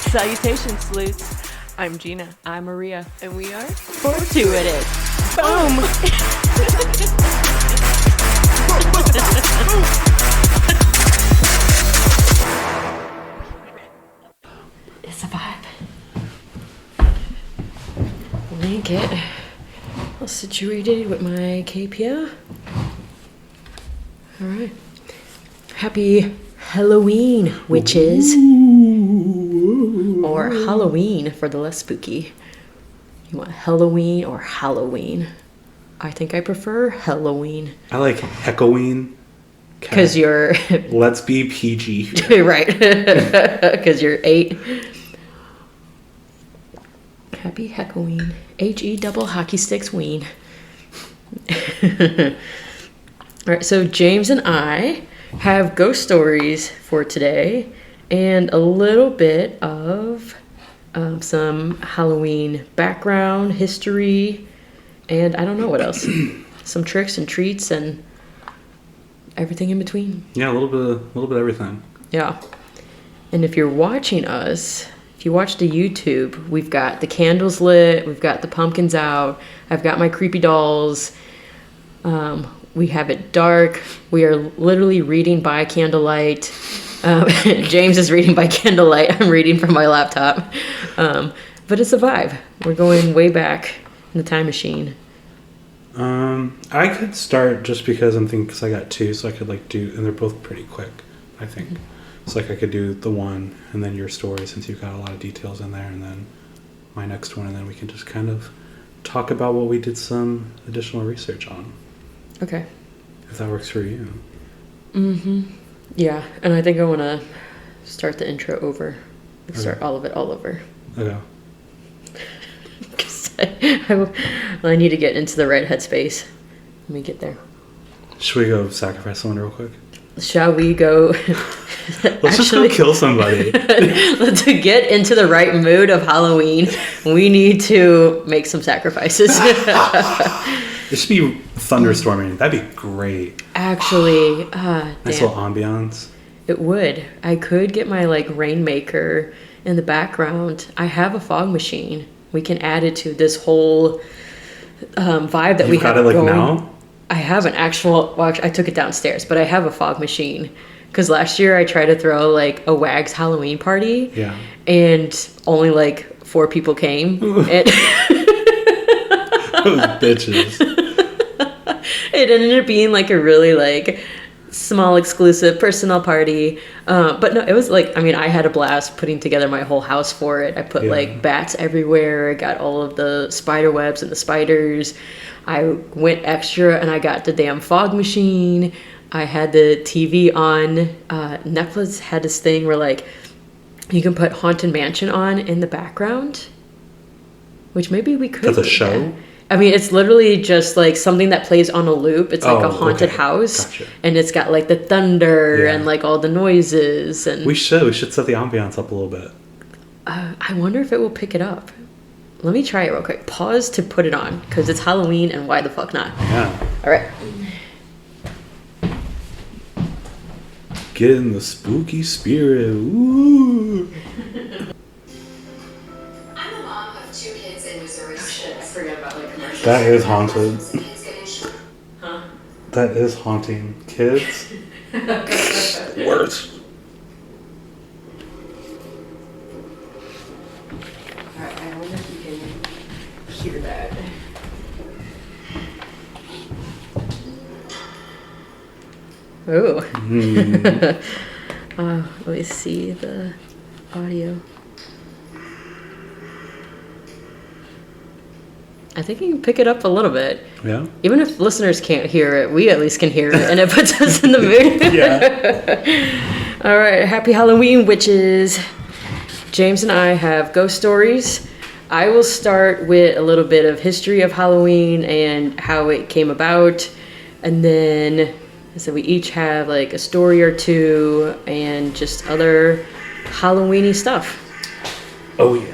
Salutations, sleuths. I'm Gina. I'm Maria. And we are Fortuitous. Boom! It's a vibe. Blanket. All situated with my cape here. Alright. Happy Halloween, witches. Or Halloween for the less spooky. You want Halloween or Halloween? I think I prefer Halloween. I like Heckoween. Because you're... Let's be PG. Right. Because you're 8. Happy Heckoween. H-E double hockey sticks ween. Alright, so James and I have ghost stories for today. And a little bit of some Halloween background, history, and I don't know what else. Some tricks and treats and everything in between. Yeah, a little bit of everything. Yeah. And if you're watching us, if you watch the YouTube, we've got the candles lit, we've got the pumpkins out, I've got my creepy dolls. We have it dark. We are literally reading by candlelight. James is reading by candlelight. I'm reading from my laptop. But it's a vibe. We're going way back in the time machine. I could start just because I'm thinking, because I got 2, so I could do, and they're both pretty quick, I think. So I could do the one and then your story, since you've got a lot of details in there, and then my next one, and then we can just kind of talk about what we did some additional research on. Okay. If that works for you. Mm-hmm. Yeah, and I think I want to start the intro over. Start all of it all over. Okay. Because I need to get into the right headspace. Let me get there. Should we go sacrifice someone real quick? Shall we go? Let's just go kill somebody. To get into the right mood of Halloween, we need to make some sacrifices. It should be thunderstorming. That'd be great. Actually, nice little ambiance. It would. I could get my rainmaker in the background. I have a fog machine. We can add it to this whole vibe that we have going. You've got it going. now? I have an actual. Well, actually, I took it downstairs, but I have a fog machine. Because last year I tried to throw a WAG's Halloween party. Yeah. And only 4 people came. Those bitches. It ended up being a really small exclusive personal party. But no, it was I had a blast putting together my whole house for it. I put bats everywhere. I got all of the spider webs and the spiders. I went extra and I got the damn fog machine. I had the TV on. Netflix had this thing where you can put Haunted Mansion on in the background, which maybe we could. That's a show? I mean, it's literally just something that plays on a loop. It's a haunted house. Gotcha. And it's got the thunder and all the noises. And we should set the ambiance up a little bit. I wonder if it will pick it up. Let me try it real quick. Pause to put it on, because it's Halloween and why the fuck not? Yeah. All right. Get in the spooky spirit. Ooh. I'm a mom of 2 kids in Missouri. Oh shit, I forgot about commercials. That is haunted. Huh? That is haunting. Kids. Worst. Alright, I wonder if you can hear that. Oh. Let me see the audio. I think you can pick it up a little bit. Yeah. Even if listeners can't hear it, we at least can hear it, and it puts us in the mood. Yeah. All right, happy Halloween, witches. James and I have ghost stories. I will start with a little bit of history of Halloween and how it came about, and then so we each have a story or 2 and just other Halloween-y stuff. Oh yeah.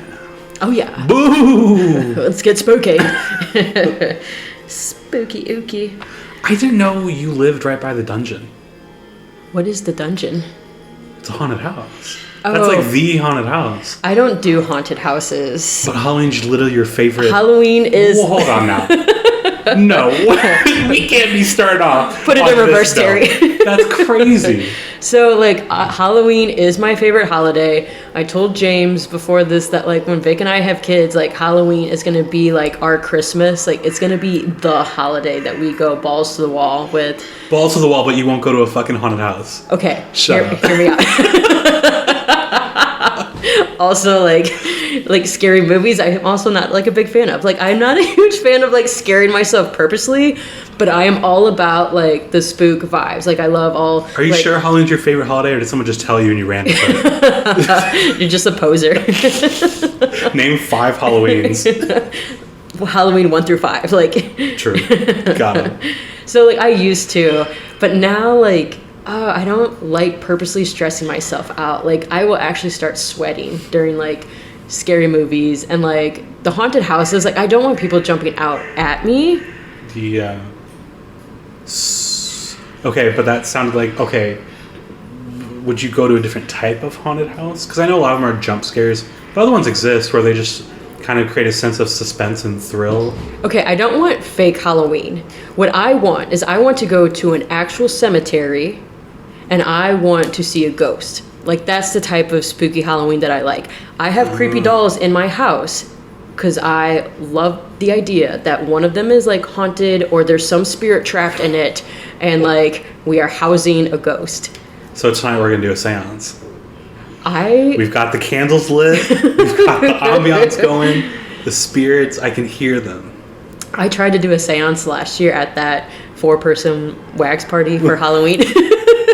Oh yeah. Boo! Let's get spooky. Spooky ooky. I didn't know you lived right by the dungeon. What is the dungeon? It's a haunted house. That's like the haunted house. I don't do haunted houses. But Halloween's literally your favorite. Halloween is... Well, hold on now. No. We can't be started off. Put it in reverse, Terry. That's crazy. So, like, Halloween is my favorite holiday. I told James before this that, like, when Vic and I have kids, like, Halloween is going to be, like, our Christmas. Like, it's going to be the holiday that we go balls to the wall with. Balls to the wall, but you won't go to a fucking haunted house. Okay. Shut up. Hear me out. Also, like scary movies, I'm also not, like, a big fan of. Like, I'm not a huge fan of, like, scaring myself purposely, but I am all about, like, the spook vibes. Like, I love all... Are you like, sure Halloween's your favorite holiday, or did someone just tell you and you ran with it? You're just a poser. Name 5 Halloweens. Halloween 1 through 5, like... True. Got it. So, like, I used to, but now, like... I don't like purposely stressing myself out. Like, I will actually start sweating during, like, scary movies. And, like, the haunted houses, like, I don't want people jumping out at me. Yeah. Okay, but that sounded like... Okay, would you go to a different type of haunted house? Because I know a lot of them are jump scares, but other ones exist where they just kind of create a sense of suspense and thrill. Okay, I don't want fake Halloween. What I want is I want to go to an actual cemetery and I want to see a ghost. Like, that's the type of spooky Halloween that I like. I have creepy dolls in my house because I love the idea that one of them is, like, haunted or there's some spirit trapped in it and, like, we are housing a ghost. So tonight we're going to do a seance. We've got the candles lit. We've got the ambiance going. The spirits, I can hear them. I tried to do a seance last year at that 4-person wax party for Halloween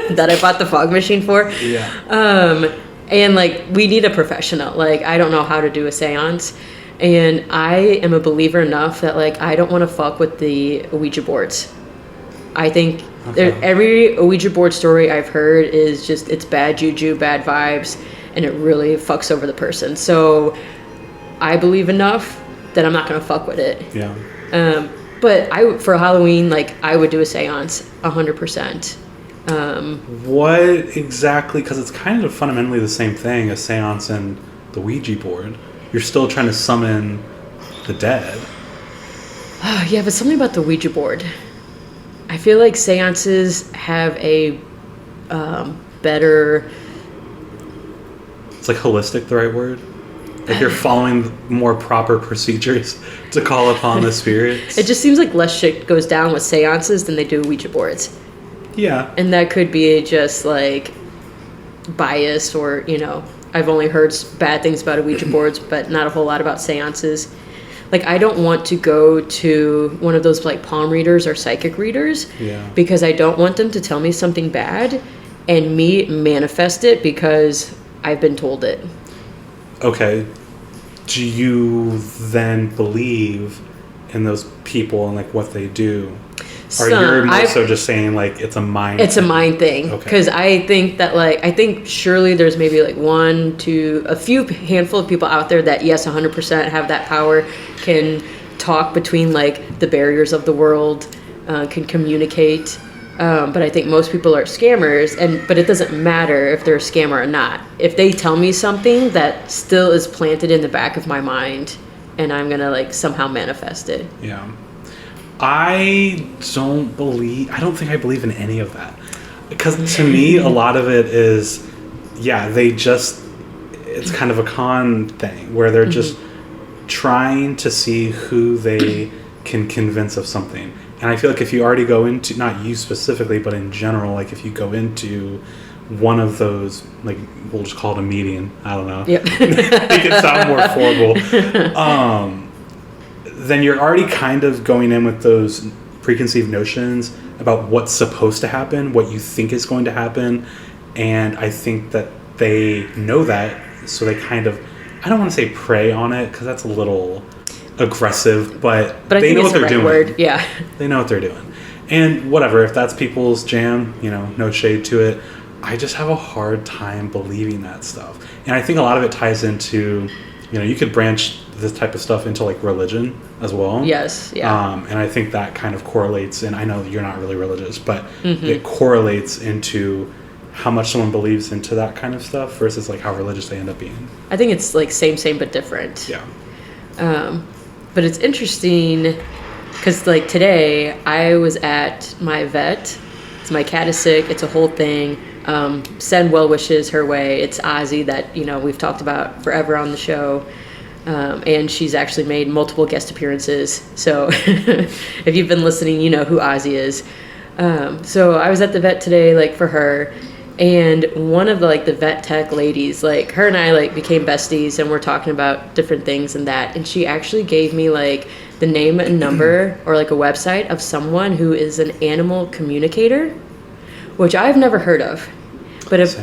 that I bought the fog machine for. Yeah. And, like, we need a professional. Like, I don't know how to do a seance. And I am a believer enough that, like, I don't want to fuck with the Ouija boards. I think every Ouija board story I've heard is just, it's bad juju, bad vibes, and it really fucks over the person. So I believe enough that I'm not going to fuck with it. Yeah. But for Halloween, like, I would do a seance 100%. What exactly? Because it's kind of fundamentally the same thing, a seance and the Ouija board. You're still trying to summon the dead. Yeah, but something about the Ouija board. I feel like seances have a better... It's like holistic, the right word? Like you're following more proper procedures to call upon the spirits. It just seems like less shit goes down with seances than they do Ouija boards. Yeah. And that could be just, like, bias or, you know, I've only heard bad things about Ouija boards, but not a whole lot about seances. Like, I don't want to go to one of those, like, palm readers or psychic readers. Yeah. Because I don't want them to tell me something bad and me manifest it because I've been told it. Okay. Do you then believe in those people and, like, what they do? Or you're more so just saying, like, it's a mind It's a mind thing. Okay. Because I think that, like, I think surely there's maybe, like, a few handful of people out there that, yes, 100% have that power, can talk between, like, the barriers of the world, can communicate. But I think most people are scammers, but it doesn't matter if they're a scammer or not. If they tell me something that still is planted in the back of my mind, and I'm going to, like, somehow manifest it. Yeah. I don't think I believe in any of that. Because to me, a lot of it is, it's kind of a con thing where they're just trying to see who they can convince of something. And I feel like if you already go into, not you specifically, but in general, like if you go into one of those, like, we'll just call it a meeting, I don't know. Yep. Make it sound more horrible. Then you're already kind of going in with those preconceived notions about what's supposed to happen, what you think is going to happen. And I think that they know that, so they kind of, I don't want to say prey on it, because that's a little aggressive, but they know what they're doing. Word. Yeah. They know what they're doing. And whatever, if that's people's jam, you know, no shade to it. I just have a hard time believing that stuff. And I think a lot of it ties into, you know, you could branch this type of stuff into, like, religion as well. Yes, yeah. And I think that kind of correlates, and I know you're not really religious, but it correlates into how much someone believes into that kind of stuff versus like how religious they end up being. I think it's like same but different. Yeah. But it's interesting because like today I was at my vet. My cat is sick. It's a whole thing. Send well wishes her way. It's Ozzy that, you know, we've talked about forever on the show. And she's actually made multiple guest appearances. So if you've been listening, you know who Ozzy is. So I was at the vet today, like for her, and one of the vet tech ladies, like her and I like became besties and we're talking about different things and that. And she actually gave me like the name and number or like a website of someone who is an animal communicator, which I've never heard of. But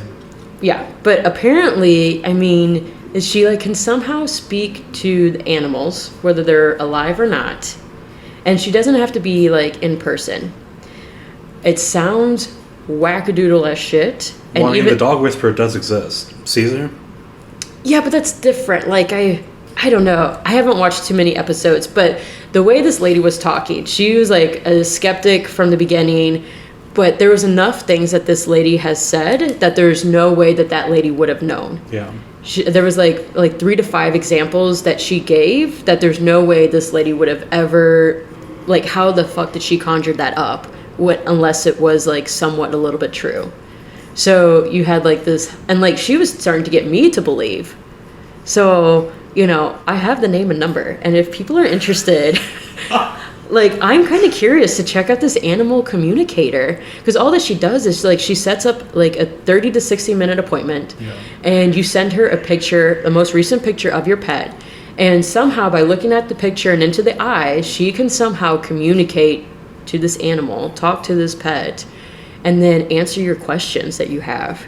but apparently, I mean, is she like can somehow speak to the animals, whether they're alive or not, and she doesn't have to be like in person. It sounds wackadoodle as shit. And well, I mean, the dog whisperer does exist. Caesar? Yeah, but that's different. Like I don't know. I haven't watched too many episodes, but the way this lady was talking, she was like a skeptic from the beginning, but there was enough things that this lady has said that there's no way that lady would have known. Yeah. There was like 3 to 5 examples that she gave that there's no way this lady would have ever, like, how the fuck did she conjure that up? Unless it was like somewhat a little bit true. So you had like this, and like she was starting to get me to believe. So, you know, I have the name and number, and if people are interested, like I'm kind of curious to check out this animal communicator, because all that she does is like she sets up like a 30 to 60 minute appointment, and you send her a picture, the most recent picture of your pet, and somehow by looking at the picture and into the eyes, she can somehow communicate to this animal, talk to this pet, and then answer your questions that you have.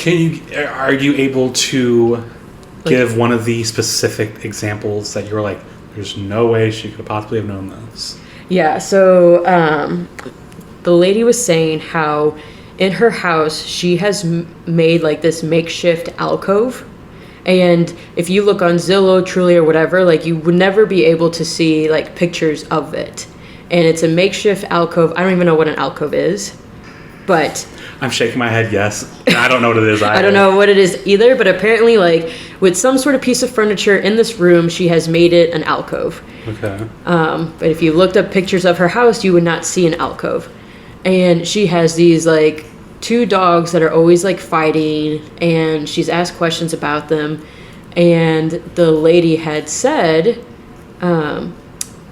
Are you able to give one of the specific examples that you were like, there's no way she could possibly have known this? Yeah, so the lady was saying how in her house she has made like this makeshift alcove. And if you look on Zillow, Truly, or whatever, like you would never be able to see like pictures of it. And it's a makeshift alcove. I don't even know what an alcove is, but I'm shaking my head yes. I don't know what it is either. I don't know what it is either, but apparently like with some sort of piece of furniture in this room, she has made it an alcove. Okay. But if you looked up pictures of her house, you would not see an alcove. And she has these like 2 dogs that are always like fighting, and she's asked questions about them, and the lady had said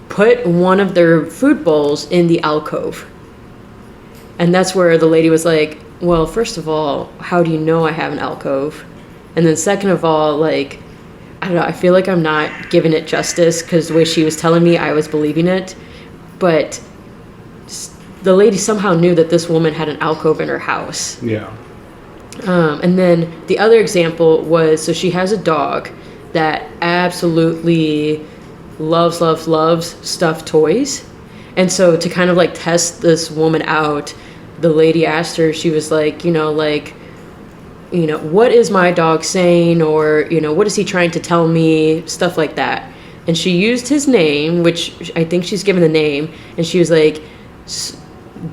put one of their food bowls in the alcove. And that's where the lady was like, well, first of all, how do you know I have an alcove? And then second of all, like, I don't know, I feel like I'm not giving it justice, because the way she was telling me, I was believing it, but the lady somehow knew that this woman had an alcove in her house. Yeah. And then the other example was, so she has a dog that absolutely loves stuffed toys. And so to kind of like test this woman out, the lady asked her, she was like, what is my dog saying? Or, what is he trying to tell me? Stuff like that. And she used his name, which I think she's given the name. And she was like,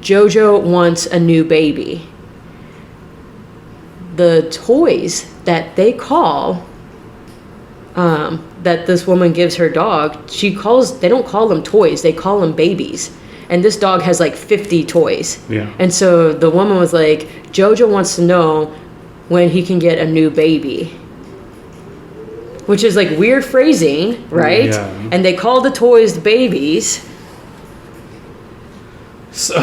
Jojo wants a new baby. The toys that they call, that this woman gives her dog, they don't call them toys, they call them babies. And this dog has like 50 toys. Yeah. And so the woman was like, Jojo wants to know when he can get a new baby. Which is like weird phrasing, right? Yeah. And they call the toys babies. So,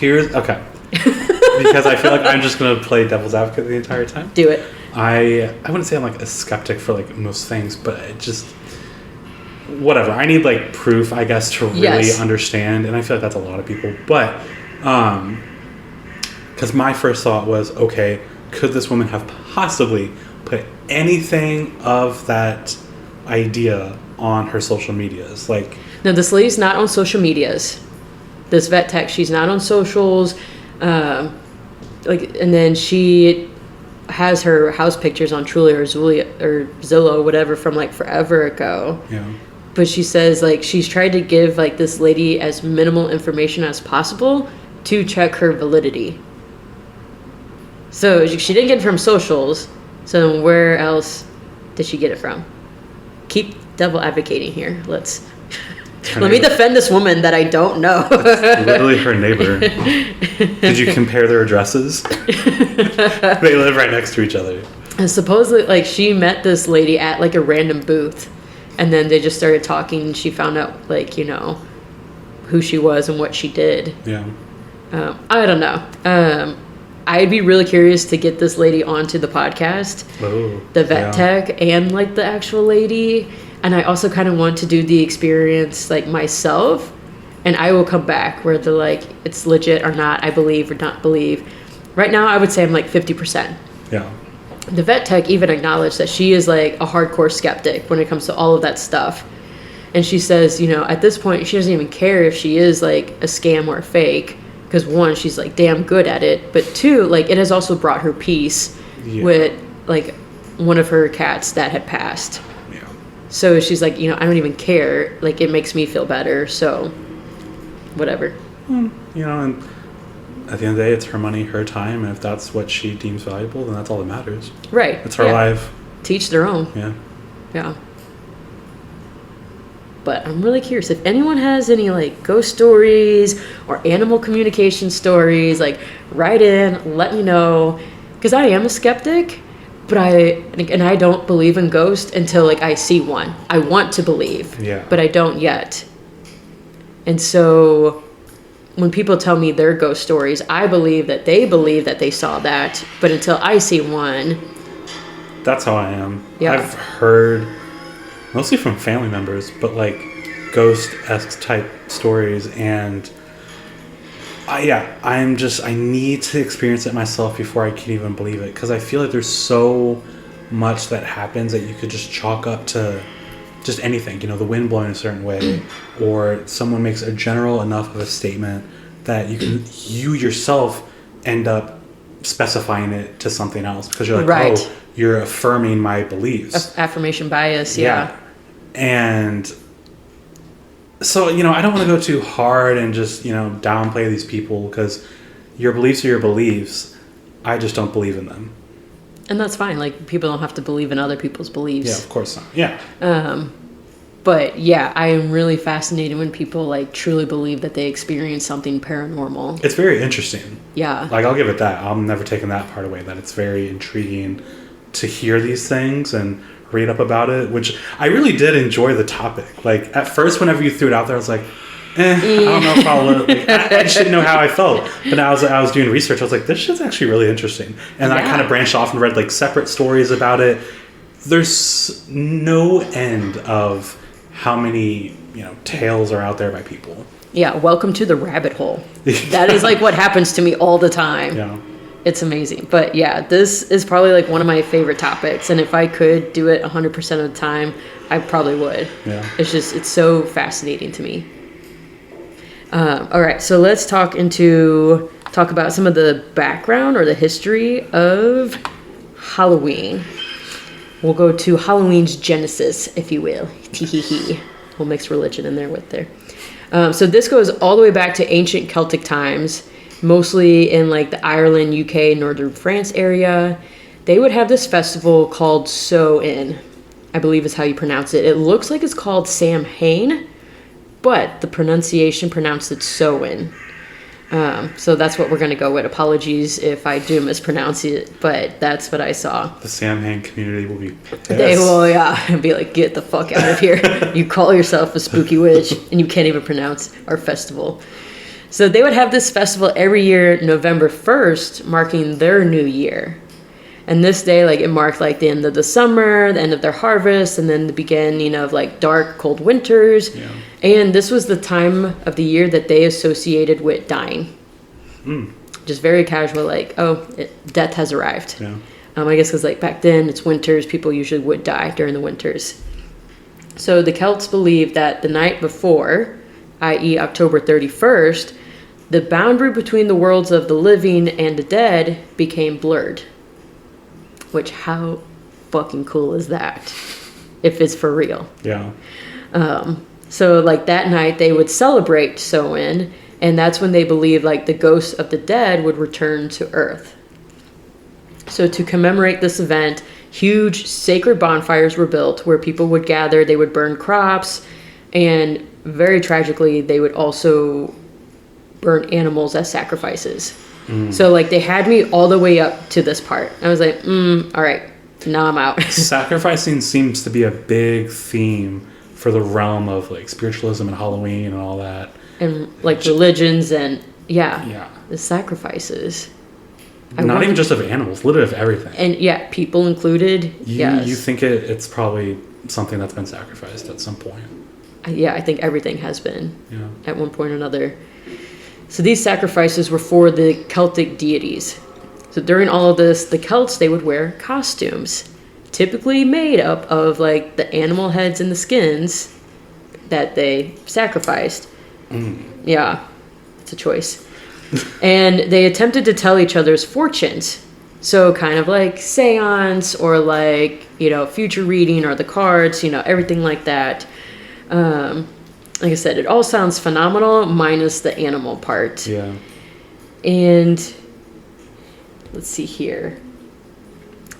okay. Because I feel like I'm just going to play devil's advocate the entire time. Do it. I wouldn't say I'm like a skeptic for like most things, but it just, whatever. I need like proof, I guess, to really understand. And I feel like that's a lot of people. But, because my first thought was, okay, could this woman have possibly put anything of that idea on her social medias? Like, no, this lady's not on social medias. This vet tech, she's not on socials, and then she has her house pictures on Truly or Zillow, whatever, from like forever ago. Yeah. But she says like she's tried to give like this lady as minimal information as possible, to check her validity. So she didn't get it from socials. So where else did she get it from? Keep devil advocating here. Let me defend this woman that I don't know. It's literally her neighbor. Did you compare their addresses? They live right next to each other. And supposedly, like, she met this lady at, like, a random booth. And then they just started talking. And she found out, like, you know, who she was and what she did. Yeah. I don't know. I'd be really curious to get this lady onto the podcast. Oh, the vet tech and, like, the actual lady. And I also kind of want to do the experience, like, myself. And I will come back whether, like, it's legit or not, I believe or not believe. Right now, I would say I'm, like, 50%. Yeah. The vet tech even acknowledged that she is, like, a hardcore skeptic when it comes to all of that stuff. And she says, you know, at this point, she doesn't even care if she is, like, a scam or a fake. Because, one, she's, like, damn good at it. But, two, like, it has also brought her peace with, like, one of her cats that had passed. Yeah. So she's like, you know, I don't even care. Like, it makes me feel better. So, whatever. You know, and at the end of the day, it's her money, her time. And if that's what she deems valuable, then that's all that matters. Right. It's her life. To each their own. Yeah. Yeah. But I'm really curious if anyone has any, like, ghost stories or animal communication stories, like, write in, let me know. Because I am a skeptic, but I don't believe in ghosts until, like, I see one. I want to believe, but I don't yet. And so when people tell me their ghost stories, I believe that they saw that, but until I see one. That's how I am. Yeah. I've heard, mostly from family members, but, like, ghost-esque type stories, and I need to experience it myself before I can even believe it, because I feel like there's so much that happens that you could just chalk up to just anything, you know, the wind blowing a certain way, or someone makes a general enough of a statement that you yourself end up specifying it to something else, because you're like, oh, you're affirming my beliefs. Affirmation bias, yeah. And so, you know, I don't want to go too hard and just, you know, downplay these people, because your beliefs are your beliefs. I just don't believe in them. And that's fine. Like, people don't have to believe in other people's beliefs. Yeah, of course not. Yeah. But yeah, I am really fascinated when people, like, truly believe that they experience something paranormal. It's very interesting. Yeah. Like, I'll give it that. I'm never taking that part away, that it's very intriguing to hear these things and read up about it, which I really did enjoy the topic. Like, at first, whenever you threw it out there, I was like, I don't know if I'll... Like, I just didn't know how I felt. But now I was doing research, I was like, this shit's actually really interesting. And I kind of branched off and read, like, separate stories about it. There's no end of how many, you know, tales are out there by people. Yeah, welcome to the rabbit hole. That is, like, what happens to me all the time. Yeah. It's amazing. But yeah, this is probably, like, one of my favorite topics. And if I could do it 100% of the time, I probably would. Yeah. It's so fascinating to me. All right, so let's talk about some of the background or the history of Halloween. We'll go to Halloween's genesis, if you will. Tee-hee-hee. We'll mix religion in there with there. So this goes all the way back to ancient Celtic times, mostly in, like, the Ireland, UK, northern France area. They would have this festival called Samhain, I believe is how you pronounce it. It looks like it's called Samhain, but the pronunciation pronounced it Samhain. So that's what we're going to go with. Apologies if I do mispronounce it, but that's what I saw. The Samhain community will be pissed. They will, and be like, get the fuck out of here. You call yourself a spooky witch, and you can't even pronounce our festival. So they would have this festival every year, November 1st, marking their new year. And this day, like, it marked, like, the end of the summer, the end of their harvest, and then the beginning of, like, dark, cold winters. Yeah. And this was the time of the year that they associated with dying. Just very casual, like, death has arrived. Yeah. I guess because, like, back then, it's winters. People usually would die during the winters. So the Celts believed that the night before, i.e. October 31st, the boundary between the worlds of the living and the dead became blurred. Which, how fucking cool is that? If it's for real. Yeah. So, like, that night they would celebrate Samhain, And that's when they believed like the ghosts of the dead would return to Earth. So to commemorate this event, huge sacred bonfires were built where people would gather, they would burn crops, and very tragically, they would also burn animals as sacrifices. So like they had me all the way up to this part. I was like, all right, now I'm out. Sacrificing seems to be a big theme for the realm of like spiritualism and Halloween and all that. And like religions and the sacrifices. Not even just of animals, literally of everything. And people included. You think it's probably something that's been sacrificed at some point. I think everything has been at one point or another. So these sacrifices were for the Celtic deities. So during all of this, the Celts, they would wear costumes, typically made up of like the animal heads and the skins that they sacrificed. Yeah, it's a choice. And they attempted to tell each other's fortunes. So kind of like seance or like, future reading or the cards, everything like that. Like I said, it all sounds phenomenal minus the animal part. Yeah. And let's see here.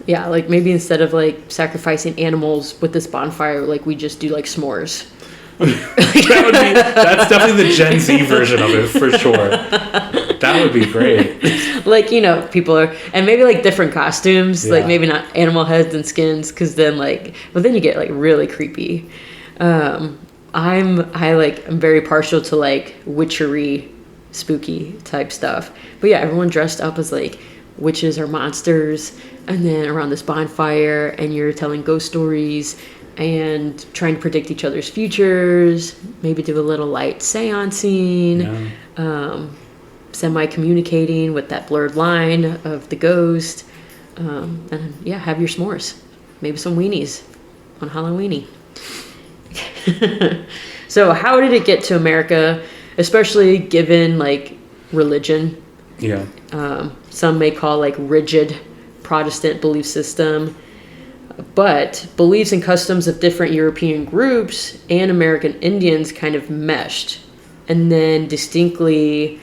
Yeah, like maybe instead of like sacrificing animals with this bonfire, like we just do like s'mores. That's definitely the Gen Z version of it for sure. That would be great. Like, people are, and maybe like different costumes, like maybe not animal heads and skins, because then then you get like really creepy. I'm very partial to like witchery, spooky type stuff. But yeah, everyone dressed up as like witches or monsters, and then around this bonfire, and you're telling ghost stories and trying to predict each other's futures, maybe do a little light seancing, semi-communicating with that blurred line of the ghost, and have your s'mores, maybe some weenies on Halloweeny. So how did it get to America, especially given like religion? Yeah. Some may call like rigid Protestant belief system, but beliefs and customs of different European groups and American Indians kind of meshed. And then distinctly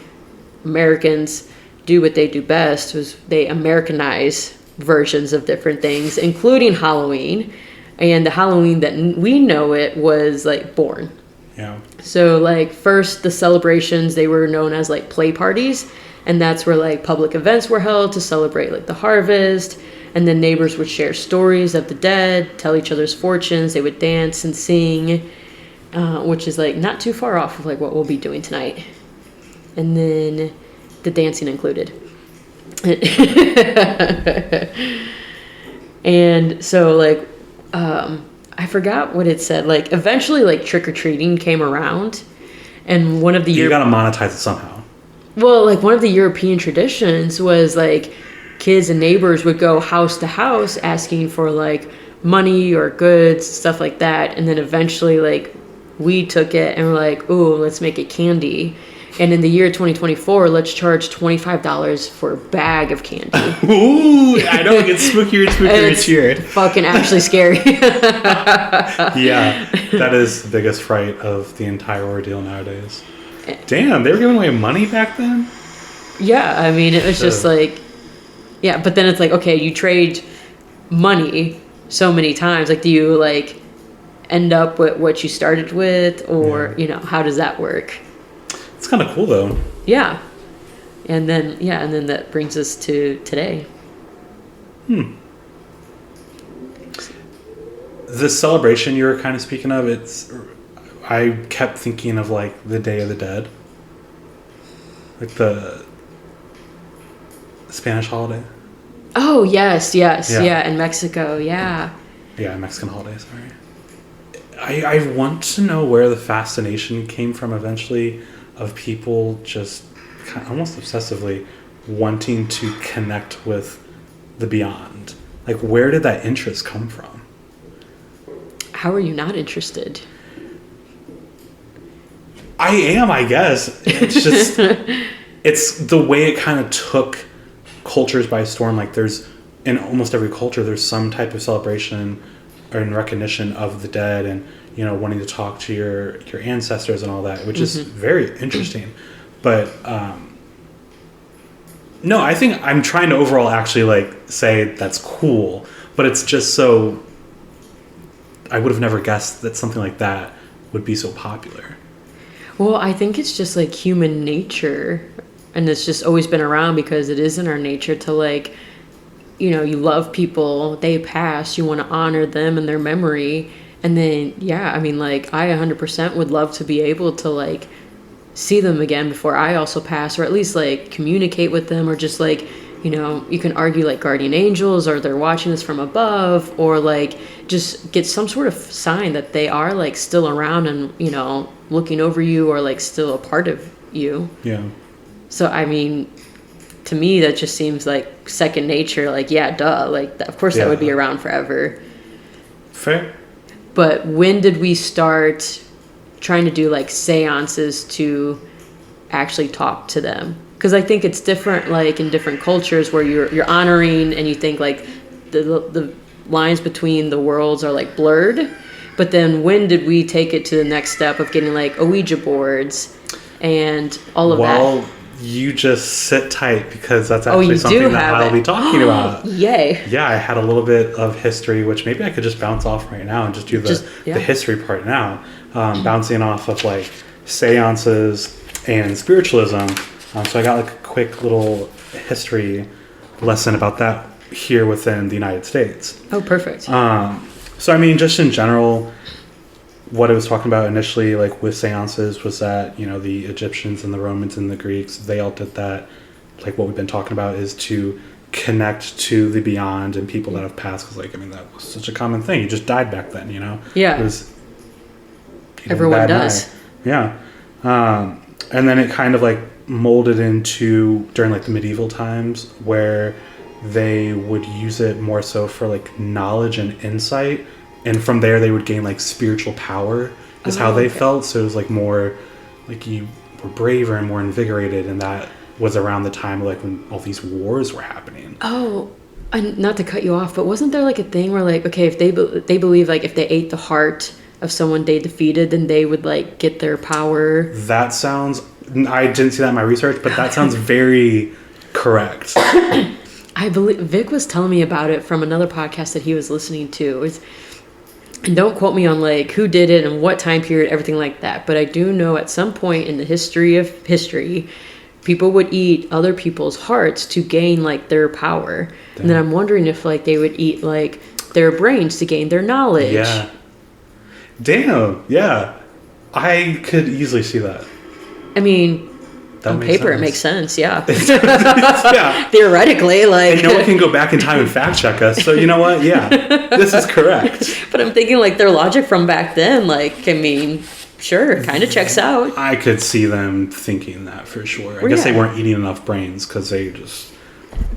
Americans do what they do best, was they Americanize versions of different things, including Halloween. And the Halloween that we know it was like born. Yeah. So like first the celebrations, they were known as like play parties. And that's where like public events were held to celebrate like the harvest. And then neighbors would share stories of the dead, tell each other's fortunes. They would dance and sing, which is like not too far off of like what we'll be doing tonight. And then the dancing included. And so like, I forgot what it said. Like eventually like trick-or-treating came around, and one of the you gotta monetize it somehow. Well, like one of the European traditions was like kids and neighbors would go house to house asking for like money or goods, stuff like that. And then eventually like we took it and we're like, ooh, let's make it candy. And in the year 2024, let's charge $25 for a bag of candy. Ooh, I know it gets spookier and spookier each year. Fucking actually scary. Yeah, that is the biggest fright of the entire ordeal nowadays. Damn, they were giving away money back then? Yeah, I mean, it was just like, yeah, but then it's like, okay, you trade money so many times. Like, do you like end up with what you started with, or, how does that work? It's kind of cool though. Yeah. And then that brings us to today. The celebration you were kind of speaking of, I kept thinking of like the Day of the Dead. Like the Spanish holiday. Oh, yes. Yeah, in Mexico, yeah. Yeah, Mexican holiday, sorry. I want to know where the fascination came from eventually of people just kind of almost obsessively wanting to connect with the beyond. Like, where did that interest come from? How are you not interested? I am, I guess. It's just, it's the way it kind of took cultures by storm. Like, there's, in almost every culture, there's some type of celebration or in recognition of the dead and, wanting to talk to your ancestors and all that, which is very interesting. But no, I think I'm trying to overall actually like say that's cool, but it's just so I would have never guessed that something like that would be so popular. Well, I think it's just like human nature, and it's just always been around because it is in our nature to like, you know, you love people, they pass, you want to honor them and their memory. And then, yeah, I mean, like, I 100% would love to be able to, like, see them again before I also pass, or at least, like, communicate with them, or just, like, you know, you can argue, like, guardian angels, or they're watching us from above, or, like, just get some sort of sign that they are, like, still around and, you know, looking over you, or, like, still a part of you. Yeah. So, I mean, to me, that just seems like second nature. Like, yeah, duh. Like, of course that would be around forever. Fair. But when did we start trying to do like seances to actually talk to them? Because I think it's different, like in different cultures where you're honoring and you think like the lines between the worlds are like blurred. But then when did we take it to the next step of getting like Ouija boards and all of that? Well, you just sit tight because that's actually something that I'll be talking about. Yay. Yeah, I had a little bit of history, which maybe I could just bounce off right now and just do the history part now. Bouncing off of like seances and spiritualism. So I got like a quick little history lesson about that here within the United States. Oh, perfect. So I mean, just in general, what I was talking about initially, like with seances, was that, you know, the Egyptians and the Romans and the Greeks, they all did that. Like what we've been talking about is to connect to the beyond and people that have passed. Because, like, I mean, that was such a common thing. You just died back then, you know? Yeah. It was, everyone does. Night. Yeah. And then it kind of like molded into during like the medieval times where they would use it more so for like knowledge and insight. And from there, they would gain like spiritual power, is how they felt. So it was like more like you were braver and more invigorated. And that was around the time like when all these wars were happening. Oh, and not to cut you off, but wasn't there like a thing where like, okay, if they believe like if they ate the heart of someone they defeated, then they would like get their power? That sounds, I didn't see that in my research, but that sounds very correct. I believe Vic was telling me about it from another podcast that he was listening to. And don't quote me on like who did it and what time period, everything like that. But I do know at some point in the history of history, people would eat other people's hearts to gain like their power. Damn. And then I'm wondering if like they would eat like their brains to gain their knowledge. Yeah. Damn. Yeah. I could easily see that. I mean, that on paper, sense. It makes sense, yeah. Yeah. Theoretically, like... And no one can go back in time and fact check us, so you know what? Yeah, this is correct. But I'm thinking, like, their logic from back then, like, I mean, sure, kind of checks out. I could see them thinking that for sure. I guess they weren't eating enough brains because they just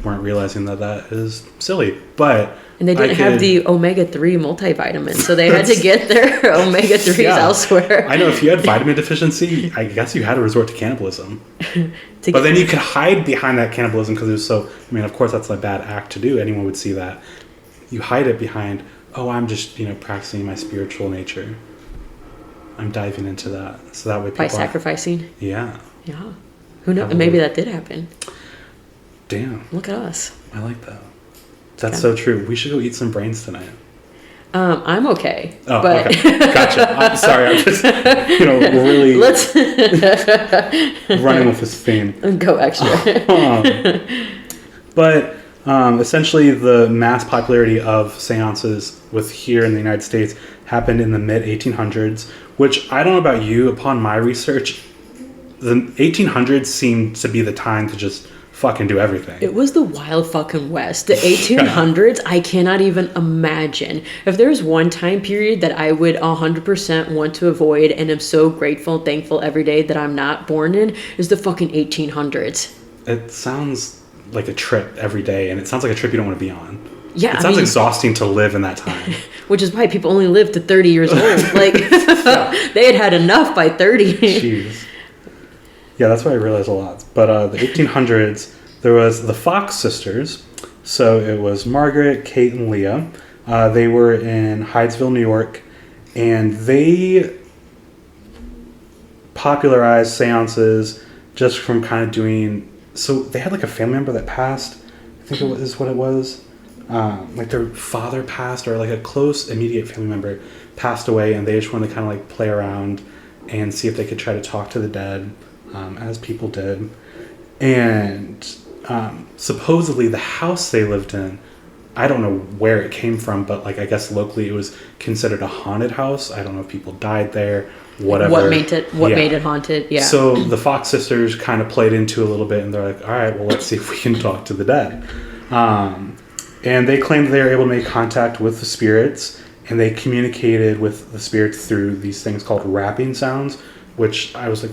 weren't realizing that is silly. But... And they didn't have the omega-3 multivitamins, so they had to get their omega-3s elsewhere. I know, if you had vitamin deficiency, I guess you had to resort to cannibalism. But then you could hide behind that cannibalism because it was so... I mean, of course, that's a bad act to do. Anyone would see that. You hide it behind, oh, I'm just, you know, practicing my spiritual nature. I'm diving into that. So that way people... By sacrificing? Yeah. Yeah. Who knows? Maybe that did happen. Damn. Look at us. I like that. That's so true. We should go eat some brains tonight. I'm okay. Oh, but... okay. Gotcha. I'm sorry. I'm just, you know, really Let's running with this theme. Go extra. But essentially, the mass popularity of seances with here in the United States happened in the mid-1800s, which I don't know about you. Upon my research, the 1800s seemed to be the time to just fucking do everything. It was the wild fucking West. The 1800s, I cannot even imagine. If there's one time period that I would 100% want to avoid and am so grateful and thankful every day that I'm not born in, is the fucking 1800s. It sounds like a trip every day, and it sounds like a trip you don't want to be on. Yeah, it sounds exhausting to live in that time. Which is why people only live to 30 years old. Like, they had enough by 30. Jeez. Yeah, that's what I realized a lot. But the 1800s, there was the Fox sisters. So it was Margaret, Kate, and Leah. They were in Hydesville, New York. And they popularized seances just from kind of doing. So they had like a family member that passed. I think it was what it was. Like their father passed, or like a close immediate family member passed away, and they just wanted to kind of like play around and see if they could try to talk to the dead, as people did. And supposedly the house they lived in, I don't know where it came from, but like I guess locally it was considered a haunted house. I don't know if people died there, whatever. What made it haunted? Yeah. So the Fox sisters kind of played into a little bit, and they're like, all right, well, let's see if we can talk to the dead. And they claimed they were able to make contact with the spirits, and they communicated with the spirits through these things called rapping sounds, which I was like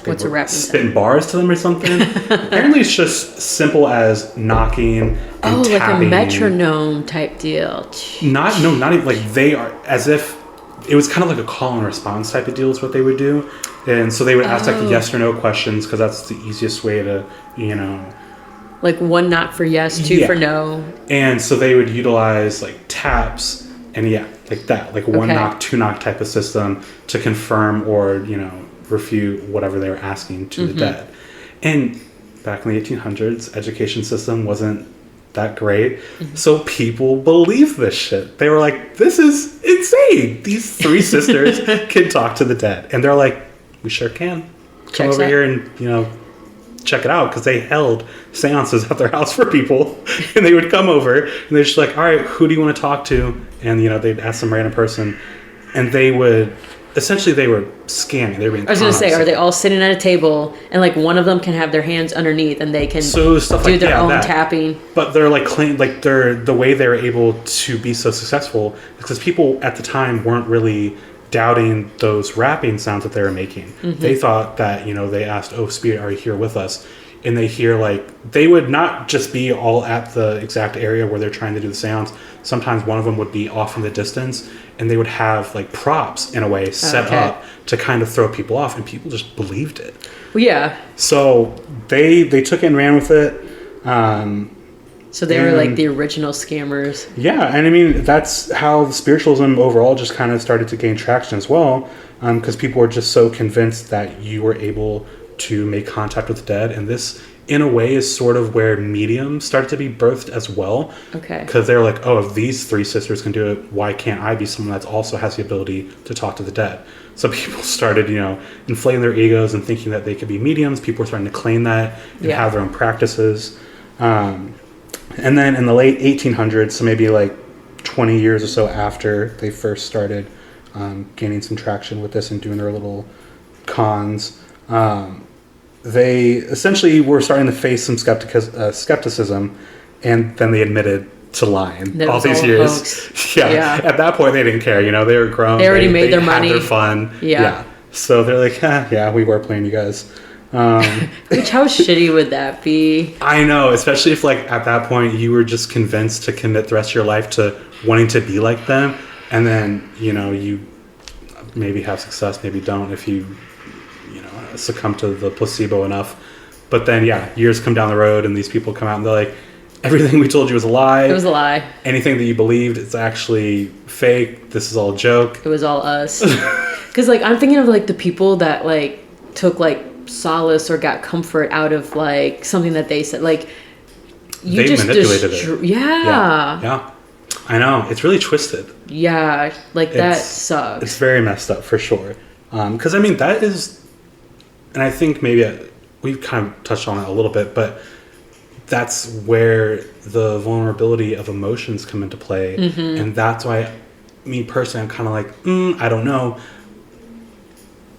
they what's a rapping spitting sound? bars to them or something. Apparently it's just simple as knocking and tapping. Like a metronome type deal. Not even like they are, as if it was kind of like a call and response type of deal is what they would do. And so they would ask like the yes or no questions, because that's the easiest way to, like one knock for yes, two for no. And so they would utilize like taps and like that, like one knock, two knock type of system to confirm or, refute whatever they were asking to the dead. And back in the 1800s, education system wasn't that great. So people believed this shit. They were like, this is insane. These three sisters can talk to the dead. And they're like, we sure can. Come over here and, check it out, because they held seances at their house for people, and they would come over and they're just like, all right, who do you want to talk to? And they'd ask some random person, and they would essentially, they were scamming. They were being I was going to say, are they all sitting at a table, and like one of them can have their hands underneath and they can do their own tapping? But they're like the way they were able to be so successful is because people at the time weren't really doubting those rapping sounds that they were making. They thought that, they asked, oh, spirit, are you here with us? And they hear like, they would not just be all at the exact area where they're trying to do the sounds. Sometimes one of them would be off in the distance, and they would have like props in a way set up to kind of throw people off, and people just believed it. Well, yeah. So they took it and ran with it. So they were like the original scammers. Yeah, and I mean, that's how spiritualism overall just kind of started to gain traction as well, because people were just so convinced that you were able to make contact with the dead. And this, in a way, is sort of where mediums started to be birthed as well. Okay. Because they're like, oh, if these three sisters can do it, why can't I be someone that also has the ability to talk to the dead? So people started, inflating their egos and thinking that they could be mediums. People were starting to claim that and have their own practices. And then in the late 1800s, so maybe like 20 years or so after they first started gaining some traction with this and doing their little cons, they essentially were starting to face some skepticism, and then they admitted to lying all these years. Yeah. At that point, they didn't care. They were grown. They already made their money. Had their fun. Yeah. So they're like, yeah, we were playing you guys. Which, how shitty would that be? I know, especially if like at that point you were just convinced to commit the rest of your life to wanting to be like them, and then you maybe have success, maybe don't, if you succumb to the placebo enough. But then years come down the road and these people come out and they're like, everything we told you was a lie. It was a lie. Anything that you believed, it's actually fake. This is all a joke. It was all us. Because like I'm thinking of like the people that like took like solace or got comfort out of like something that they said. Like they just manipulated it. Yeah. I know, it's really twisted. Yeah, like that sucks. It's very messed up for sure. Because I mean that is, and I think maybe we've kind of touched on it a little bit, but that's where the vulnerability of emotions come into play. And that's why me personally, I'm kind of like, I don't know.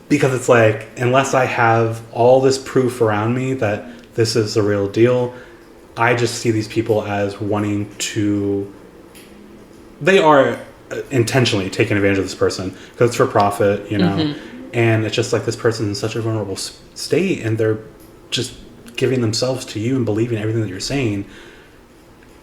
Because it's like, unless I have all this proof around me that this is the real deal, I just see these people as wanting to, they are intentionally taking advantage of this person because it's for profit, and it's just like this person's in such a vulnerable state and they're just giving themselves to you and believing everything that you're saying.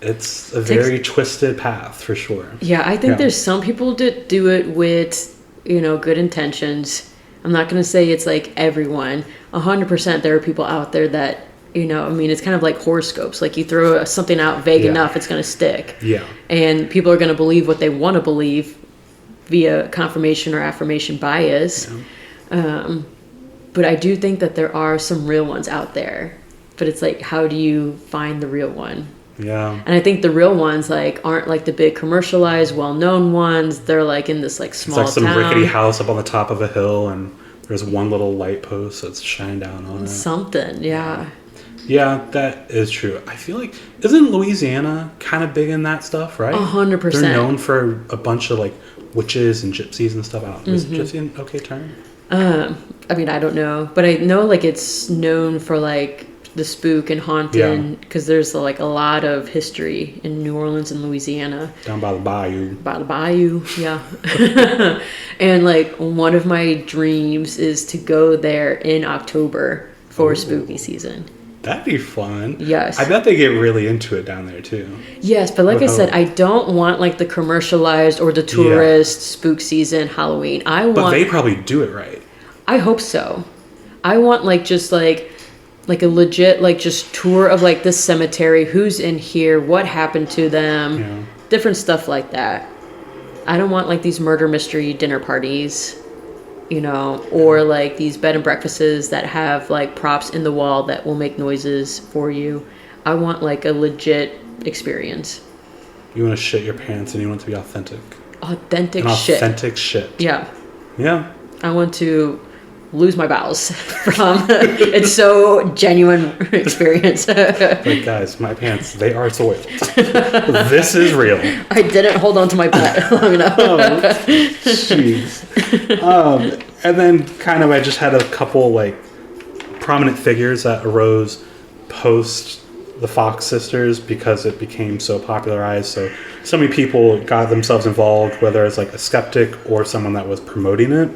It's a very twisted path for sure. Yeah, I think there's some people that do it with, good intentions. I'm not going to say it's like everyone. 100% there are people out there that, it's kind of like horoscopes. Like you throw something out vague enough, it's going to stick. Yeah. And people are going to believe what they want to believe via confirmation or affirmation bias. But I do think that there are some real ones out there. But it's like, how do you find the real one? Yeah. And I think the real ones like aren't like the big commercialized, well-known ones. They're like in this like small It's like some town. rickety house up on the top of a hill, and there's one little light post that's shining down on it. Something, yeah. Yeah, that is true. I feel like, isn't Louisiana kind of big in that stuff, right? 100%. They're known for a bunch of like witches and gypsies and stuff. Out. Is gypsy an okay term? I mean, I don't know, but I know like it's known for like the spook and haunting because there's like a lot of history in New Orleans and Louisiana. Down by the bayou. By the bayou, yeah. And like one of my dreams is to go there in October for spooky season. That'd be fun. Yes. I bet they get really into it down there too. Yes, but like I said, I don't want like the commercialized or the tourist spook season Halloween. But they probably do it right. I hope so. I want like just like a legit like just tour of like this cemetery, who's in here, what happened to them, different stuff like that. I don't want like these murder mystery dinner parties, you know, or like these bed and breakfasts that have like props in the wall that will make noises for you. I want like a legit experience. You want to shit your pants and you want it to be authentic. Authentic shit. Authentic shit. Yeah. Yeah. I want to lose my bowels from it's so genuine experience. Like, guys, my pants, they are soiled. This is real. I didn't hold on to my butt long enough. Jeez. And then kind of I just had a couple like prominent figures that arose post the Fox sisters because it became so popularized. So many people got themselves involved, whether it's like a skeptic or someone that was promoting it.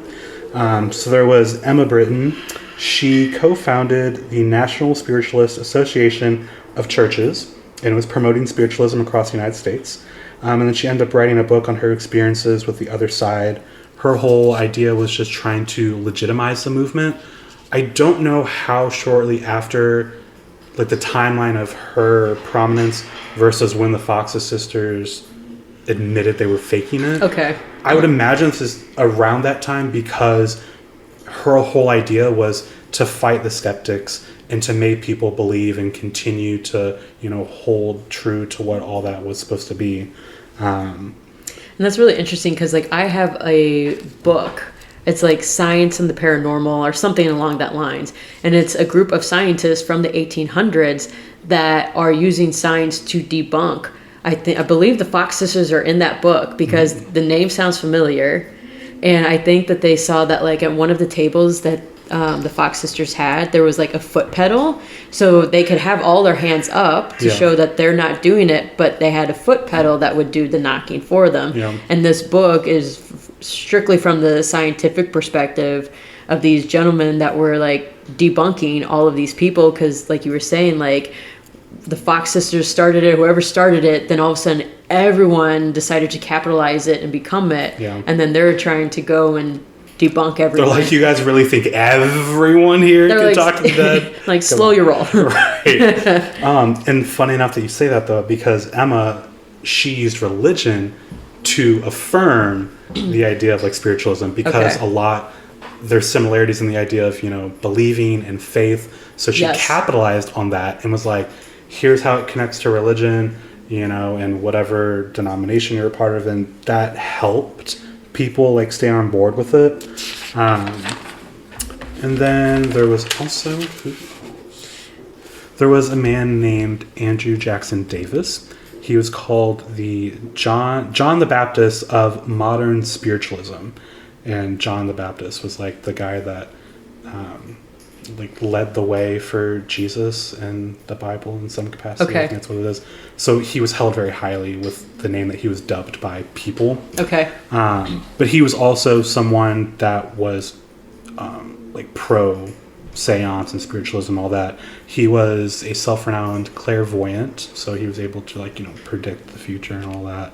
So there was Emma Britton. She co-founded the National Spiritualist Association of Churches and was promoting spiritualism across the United States. And then she ended up writing a book on her experiences with the other side. Her whole idea was just trying to legitimize the movement. I don't know how shortly after, like the timeline of her prominence versus when the Fox sisters admitted they were faking it. Okay. I would imagine this is around that time because her whole idea was to fight the skeptics and to make people believe and continue to, you know, hold true to what all that was supposed to be. And that's really interesting because, like, I have a book. It's like Science and the Paranormal or something along that lines. And it's a group of scientists from the 1800s that are using science to debunk. I believe the Fox sisters are in that book because the name sounds familiar. And I think that they saw that like at one of the tables that the Fox sisters had, there was like a foot pedal. So they could have all their hands up to show that they're not doing it, but they had a foot pedal that would do the knocking for them. Yeah. And this book is strictly from the scientific perspective of these gentlemen that were like debunking all of these people because like you were saying, like the Fox sisters started it, whoever started it, then all of a sudden everyone decided to capitalize it and become it. Yeah. And then they're trying to go and debunk everyone. They're like, you guys really think everyone here can talk to the dead? Like, slow your roll. Right. And funny enough that you say that, though, because Emma, she used religion to affirm the idea of, like, spiritualism because there's similarities in the idea of, you know, believing and faith. So she capitalized on that and was like, here's how it connects to religion, you know, and whatever denomination you're a part of. And that helped people like stay on board with it. And then there was also a man named Andrew Jackson Davis. He was called the John the Baptist of modern spiritualism. And John the Baptist was like the guy that like led the way for Jesus and the Bible in some capacity. Okay. I think that's what it is. So he was held very highly with the name that he was dubbed by people. Okay. But he was also someone that was like pro seance and spiritualism, all that. He was a self-renowned clairvoyant, so he was able to like, you know, predict the future and all that.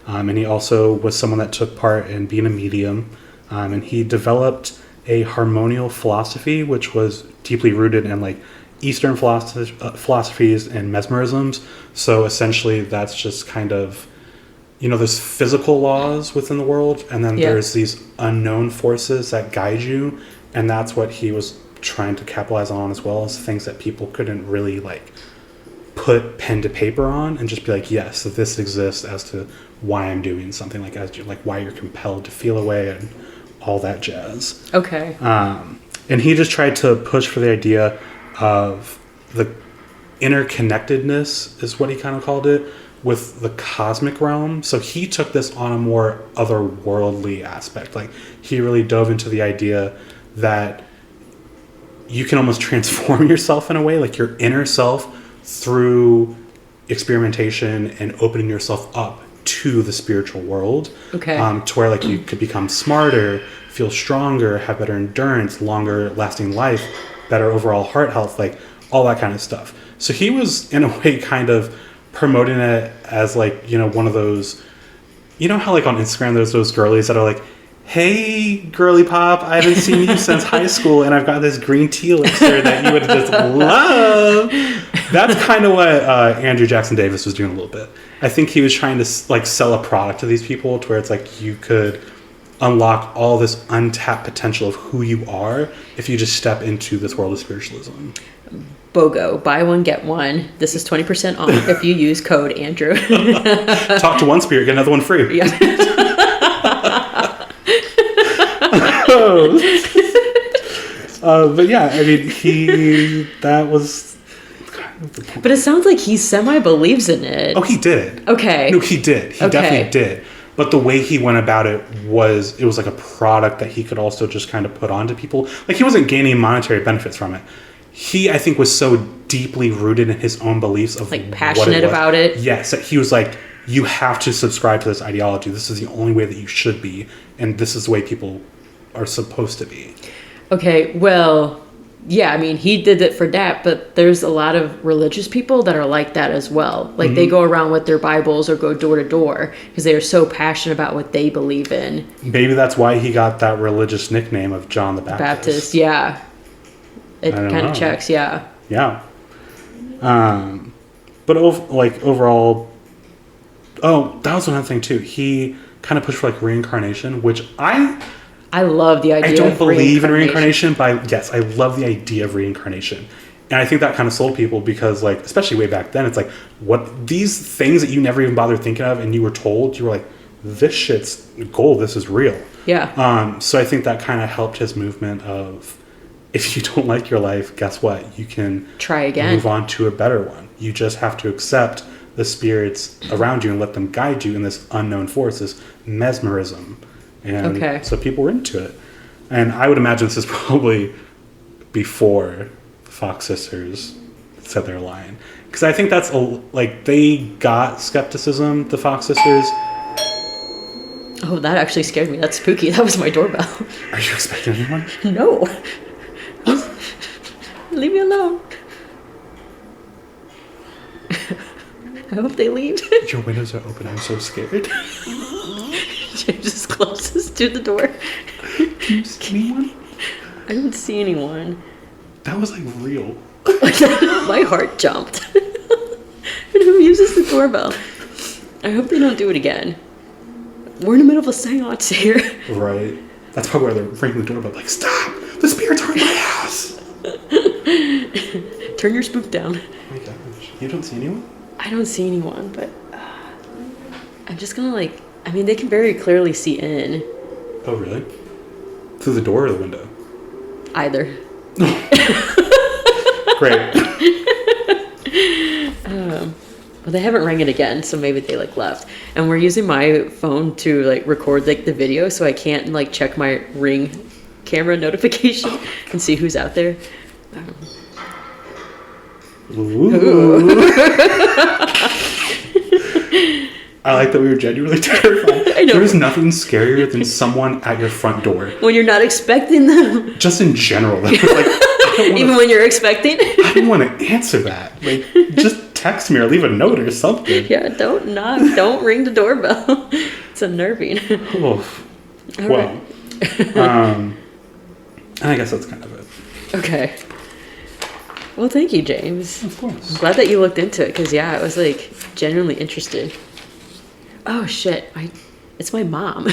And he also was someone that took part in being a medium. And he developed a harmonial philosophy, which was deeply rooted in like Eastern philosophies and mesmerisms. So essentially that's just kind of, you know, there's physical laws within the world, and then there's these unknown forces that guide you, and that's what he was trying to capitalize on as well as things that people couldn't really like put pen to paper on and just be like, yes, that this exists as to why I'm doing something, like as to, like why you're compelled to feel a way and all that jazz. Okay. And he just tried to push for the idea of the interconnectedness, is what he kind of called it, with the cosmic realm. So he took this on a more otherworldly aspect. Like he really dove into the idea that you can almost transform yourself in a way, like your inner self, through experimentation and opening yourself up to the spiritual world. Okay. To where like you could become smarter, feel stronger, have better endurance, longer lasting life, better overall heart health, like all that kind of stuff. So he was in a way kind of promoting it as like, you know, one of those, you know how like on Instagram there's those girlies that are like, hey girly pop, I haven't seen you since high school and I've got this green tea elixir that you would just love. That's kind of what Andrew Jackson Davis was doing a little bit. I think he was trying to like sell a product to these people to where it's like you could unlock all this untapped potential of who you are if you just step into this world of spiritualism. BOGO, buy one, get one. This is 20% off if you use code Andrew. Talk to one spirit, get another one free. Yeah. But yeah, I mean, that was kind of the point. But it sounds like he semi-believes in it. Oh, he did. Okay. No, he did. He definitely did. But the way he went about it was like a product that he could also just kind of put onto people. Like he wasn't gaining monetary benefits from it. He, I think, was so deeply rooted in his own beliefs of like passionate about it. Yes, that he was like, you have to subscribe to this ideology. This is the only way that you should be, and this is the way people are supposed to be. Okay, well, yeah, I mean, he did it for that, but there's a lot of religious people that are like that as well. Like, they go around with their Bibles or go door to door because they are so passionate about what they believe in. Maybe that's why he got that religious nickname of John the Baptist. Yeah. It kind of checks, yeah. Yeah. But overall... Oh, that was another thing, too. He kind of pushed for, like, reincarnation, which I love the idea of I don't believe in reincarnation, but yes, I love the idea of reincarnation. And I think that kind of sold people because, like, especially way back then, it's like, what these things that you never even bothered thinking of and you were told, you were like, this shit's gold, this is real. Yeah. So I think that kind of helped his movement of, if you don't like your life, guess what? You can try again. Move on to a better one. You just have to accept the spirits around you and let them guide you in this unknown force, this mesmerism. And so people were into it. And I would imagine this is probably before the Fox sisters said their line. Because I think that's, they got skepticism, the Fox sisters. Oh, that actually scared me. That's spooky. That was my doorbell. Are you expecting anyone? No. Leave me alone. I hope they leave. Your windows are open. I'm so scared. James is closest to the door. Can you see anyone? I don't see anyone. That was like real. My heart jumped. And who uses the doorbell? I hope they don't do it again. We're in the middle of a seance here. Right. That's probably why they're ringing the doorbell. Like, stop! The spirits are in my house! Turn your spook down. Oh my gosh. You don't see anyone? I don't see anyone, but I'm just gonna they can very clearly see in. Oh, really? Through the door or the window? Either. Great. Well, they haven't rang it again, so maybe they left. And we're using my phone to record the video, so I can't check my Ring camera notification and see who's out there. Ooh. I like that we were genuinely terrified. I know. There is nothing scarier than someone at your front door. When you're not expecting them. Just in general. Even when you're expecting? I don't want to answer that. Just text me or leave a note or something. Yeah, don't knock. Don't ring the doorbell. It's unnerving. Oof. Right. I guess that's kind of it. Okay. Well, thank you, James. Of course. I'm glad that you looked into it, because, yeah, I was, genuinely interested. Oh, shit. It's my mom.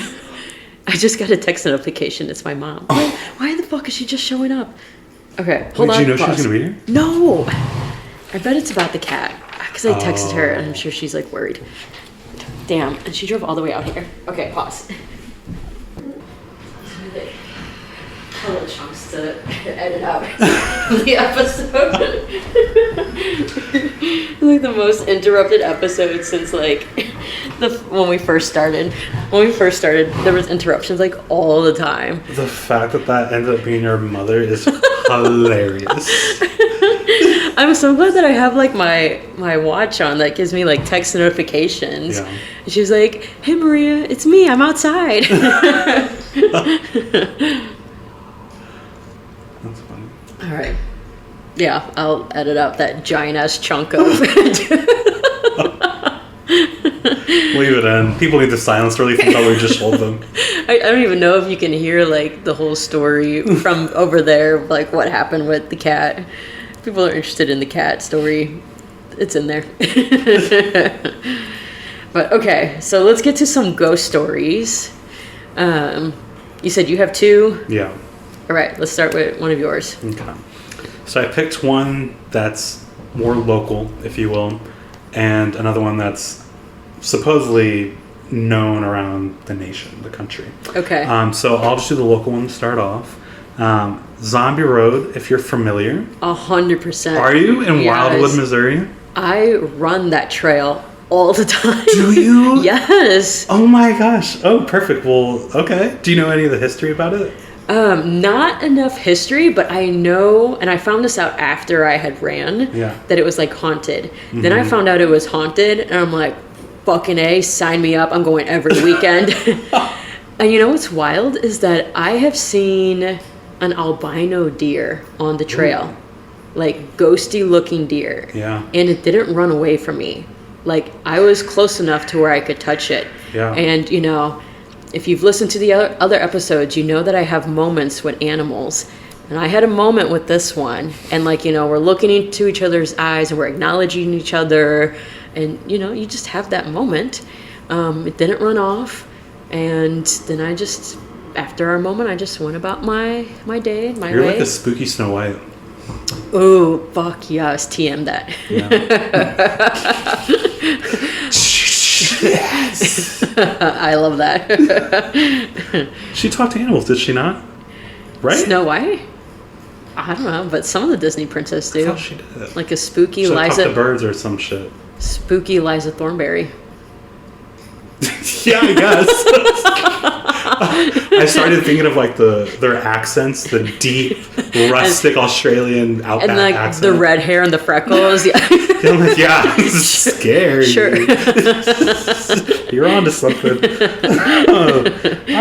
I just got a text notification. It's my mom. Why the fuck is she just showing up? Okay, hold Wait, on. do you know she was pause. going to be here? No! I bet it's about the cat. Because I texted her and I'm sure she's like worried. Damn, and she drove all the way out here. Okay, pause. Hello, chunks to edit out the episode. Like the most interrupted episode since like when we first started. When we first started, there was interruptions like all the time. The fact that ended up being your mother is hilarious. I'm so glad that I have like my watch on that gives me like text notifications. Yeah. And she's like, "Hey Maria, it's me. I'm outside." That's funny. All right. Yeah, I'll edit out that giant ass chunk of. Leave it in. People need the silence relief until we just hold them. I don't even know if you can hear like the whole story from over there, like what happened with the cat. If people are interested in the cat story, it's in there. But okay, so let's get to some ghost stories. You said you have 2? Yeah. All right, let's start with one of yours. Okay. So I picked one that's more local, if you will, and another one that's supposedly known around the nation, the country. Okay. So I'll just do the local one to start off. Zombie Road, if you're familiar. 100%. Are you in Yes. Wildwood, Missouri? I run that trail all the time. Do you? Yes. Oh my gosh. Oh, perfect. Well, okay. Do you know any of the history about it? Not enough history, but I know, and I found this out after I had ran, Yeah. that it was like haunted. Then I found out it was haunted, and I'm like, fucking A, sign me up. I'm going every weekend. And you know what's wild is that I have seen an albino deer on the trail, like ghosty looking deer. Yeah. And it didn't run away from me. Like I was close enough to where I could touch it. Yeah. And you know, if you've listened to the other episodes, you know that I have moments with animals. And I had a moment with this one. And like, you know, we're looking into each other's eyes and we're acknowledging each other. And, you know, you just have that moment. It didn't run off. And then I just, after our moment, I just went about my day, my You're way. like a spooky Snow White. Oh, fuck yes, TM that. Yeah. Yes. I love that. She talked to animals, did she not? Right? Snow White? I don't know, but some of the Disney princesses I do. thought she did. Like a spooky She talked to Liza, birds or some shit. spooky Liza Thornberry. Yeah, I guess. I started thinking of like their accents, the deep, rustic Australian outback And like accent. the red hair and the freckles. Yeah. I'm like, yeah, this is scary. Sure. You're onto something. All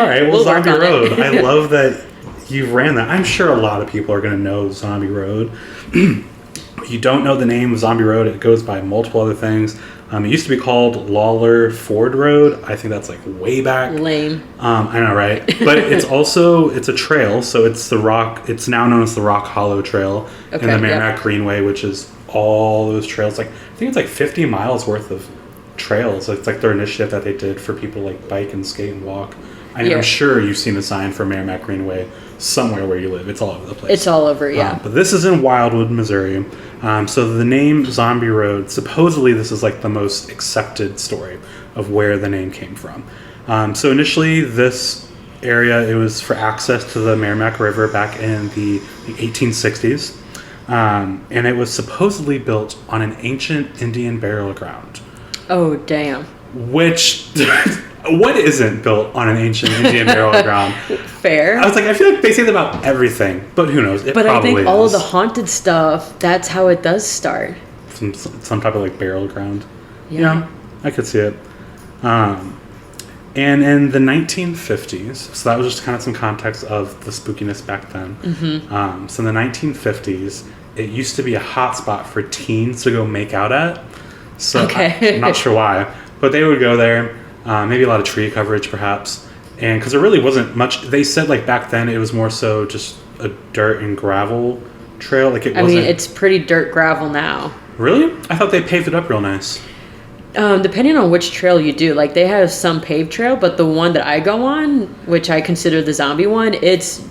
right, well, We'll work Zombie on it. Road. I love that you ran that. I'm sure a lot of people are going to know Zombie Road. You don't know the name of Zombie Road. It goes by multiple other things. It used to be called Lawler Ford Road. I think that's like way back. Lame. I know, right? But it's a trail, so it's now known as the Rock Hollow Trail and Okay, the Merrimack yep. Greenway, which is all those trails. Like I think it's like 50 miles worth of trails. It's like their initiative that they did for people to like bike and skate and walk. Yeah. I'm sure you've seen the sign for Merrimack Greenway somewhere where you live. It's all over the place. It's all over, yeah. But this is in Wildwood, Missouri. So the name Zombie Road, supposedly this is like the most accepted story of where the name came from. So initially this area, it was for access to the Merrimack River back in the 1860s. And it was supposedly built on an ancient Indian burial ground. Oh, damn. Which, what isn't built on an ancient Indian burial ground? Fair. I was like, I feel like they say that about everything, but who knows? It But I probably think all of is. the haunted stuff, that's how it does start. Some type of like burial ground. Yeah. Yeah, I could see it. And in the 1950s, so that was just kind of some context of the spookiness back then. Mm-hmm. So in the 1950s, it used to be a hotspot for teens to go make out at. So Okay. I'm not sure why, but they would go there. Maybe a lot of tree coverage, perhaps. And because there really wasn't much, they said like back then it was more so just a dirt and gravel trail. Like it I wasn't. mean, it's pretty dirt gravel now. Really? I thought they paved it up real nice. Depending on which trail you do, like they have some paved trail, but the one that I go on, which I consider the zombie one, it's